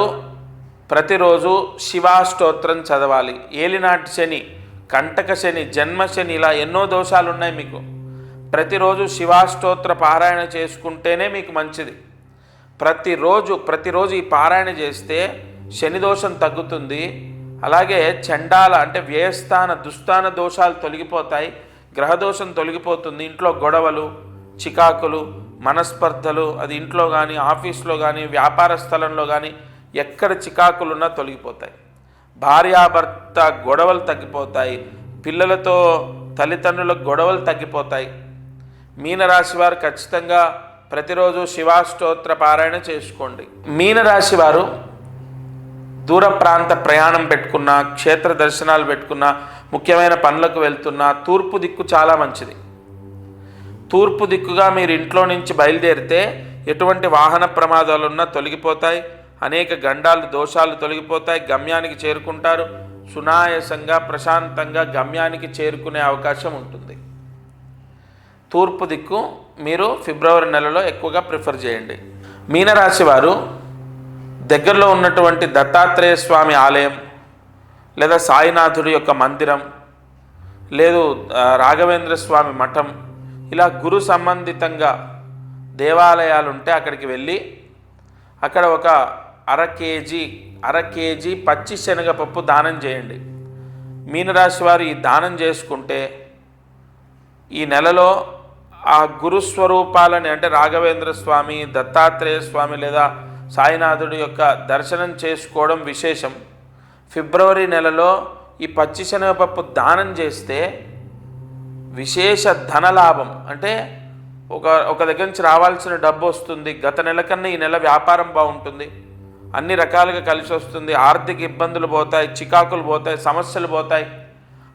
ప్రతిరోజు శివాష్టోత్రం చదవాలి. ఏలినాటి శని, కంటక శని, జన్మ శని, ఇలా ఎన్నో దోషాలు ఉన్నాయి మీకు. ప్రతిరోజు శివాష్టోత్ర పారాయణ చేసుకుంటేనే మీకు మంచిది. ప్రతిరోజు ఈ పారాయణ చేస్తే శని దోషం తగ్గుతుంది. అలాగే చండాల అంటే వ్యయస్థాన దుస్థాన దోషాలు తొలగిపోతాయి, గ్రహదోషం తొలగిపోతుంది. ఇంట్లో గొడవలు, చికాకులు, మనస్పర్ధలు, అది ఇంట్లో కానీ ఆఫీస్లో కానీ వ్యాపార స్థలంలో కానీ ఎక్కడ చికాకులున్నా తొలగిపోతాయి. భార్యాభర్త గొడవలు తగ్గిపోతాయి, పిల్లలతో తల్లిదండ్రులకు గొడవలు తగ్గిపోతాయి. మీనరాశి వారు ఖచ్చితంగా ప్రతిరోజు శివాష్టోత్ర పారాయణ చేసుకోండి. మీనరాశి వారు దూర ప్రాంత ప్రయాణం పెట్టుకున్న, క్షేత్ర దర్శనాలు పెట్టుకున్న, ముఖ్యమైన పనులకు వెళ్తున్న తూర్పు దిక్కు చాలా మంచిది. తూర్పు దిక్కుగా మీరు ఇంట్లో నుంచి బయలుదేరితే ఎటువంటి వాహన ప్రమాదాలున్నా తొలగిపోతాయి, అనేక గండాలు దోషాలు తొలగిపోతాయి, గమ్యానికి చేరుకుంటారు. సునాయాసంగా ప్రశాంతంగా గమ్యానికి చేరుకునే అవకాశం ఉంటుంది. తూర్పు దిక్కు మీరు ఫిబ్రవరి నెలలో ఎక్కువగా ప్రిఫర్ చేయండి. మీనరాశి వారు దగ్గరలో ఉన్నటువంటి దత్తాత్రేయ స్వామి ఆలయం, లేదా సాయినాథుడి యొక్క మందిరం, లేదు రాఘవేంద్ర స్వామి మఠం, ఇలా గురు సంబంధితంగా దేవాలయాలు ఉంటే అక్కడికి వెళ్ళి అక్కడ ఒక అర కేజీ పచ్చి శనగపప్పు దానం చేయండి. మీనరాశి వారు ఈ దానం చేసుకుంటే ఈ నెలలో ఆ గురుస్వరూపాలని అంటే రాఘవేంద్ర స్వామి, దత్తాత్రేయ స్వామి లేదా సాయినాథుడి యొక్క దర్శనం చేసుకోవడం విశేషం. ఫిబ్రవరి నెలలో ఈ పచ్చి శనగపప్పు దానం చేస్తే విశేష ధనలాభం, అంటే ఒక దగ్గర నుంచి రావాల్సిన డబ్బు వస్తుంది. గత నెల కన్నా ఈ నెల వ్యాపారం బాగుంటుంది, అన్ని రకాలుగా కలిసి వస్తుంది, ఆర్థిక ఇబ్బందులు పోతాయి, చికాకులు పోతాయి, సమస్యలు పోతాయి.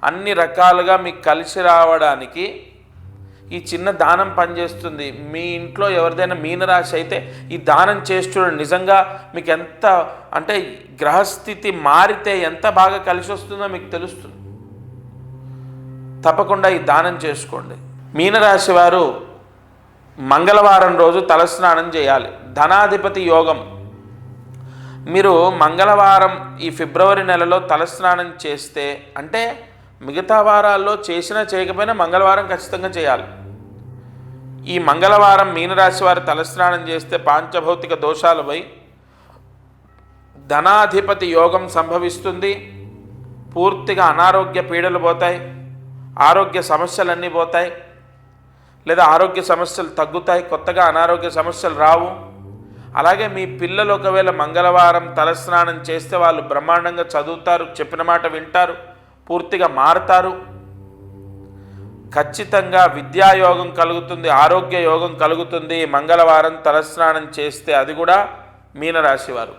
అన్ని రకాలుగా మీకు కలిసి రావడానికి ఈ చిన్న దానం పనిచేస్తుంది. మీ ఇంట్లో ఎవరిదైనా మీనరాశి అయితే ఈ దానం చేసి చూడండి. నిజంగా మీకు ఎంత అంటే గ్రహస్థితి మారితే ఎంత బాగా కలిసి వస్తుందో మీకు తెలుస్తుంది. తప్పకుండా ఈ దానం చేసుకోండి. మీనరాశి వారు మంగళవారం రోజు తలస్నానం చేయాలి. ధనాధిపతి యోగం. మీరు మంగళవారం ఈ ఫిబ్రవరి నెలలో తలస్నానం చేస్తే, అంటే మిగతా వారాల్లో చేసినా చేయకపోయినా మంగళవారం ఖచ్చితంగా చేయాలి. ఈ మంగళవారం మీనరాశి వారు తలస్నానం చేస్తే పాంచభౌతిక దోషాలు పోయి ధనాధిపతి యోగం సంభవిస్తుంది. పూర్తిగా అనారోగ్య పీడలు పోతాయి, ఆరోగ్య సమస్యలన్నీ పోతాయి, లేదా ఆరోగ్య సమస్యలు తగ్గుతాయి, కొత్తగా అనారోగ్య సమస్యలు రావు. అలాగే మీ పిల్లలు ఒకవేళ మంగళవారం తలస్నానం చేస్తే వాళ్ళు బ్రహ్మాండంగా చదువుతారు, చెప్పిన మాట వింటారు, పూర్తిగా మారుతారు. ఖచ్చితంగా విద్యాయోగం కలుగుతుంది, ఆరోగ్య యోగం కలుగుతుంది మంగళవారం తలస్నానం చేస్తే. అది కూడా మీనరాశి వారు.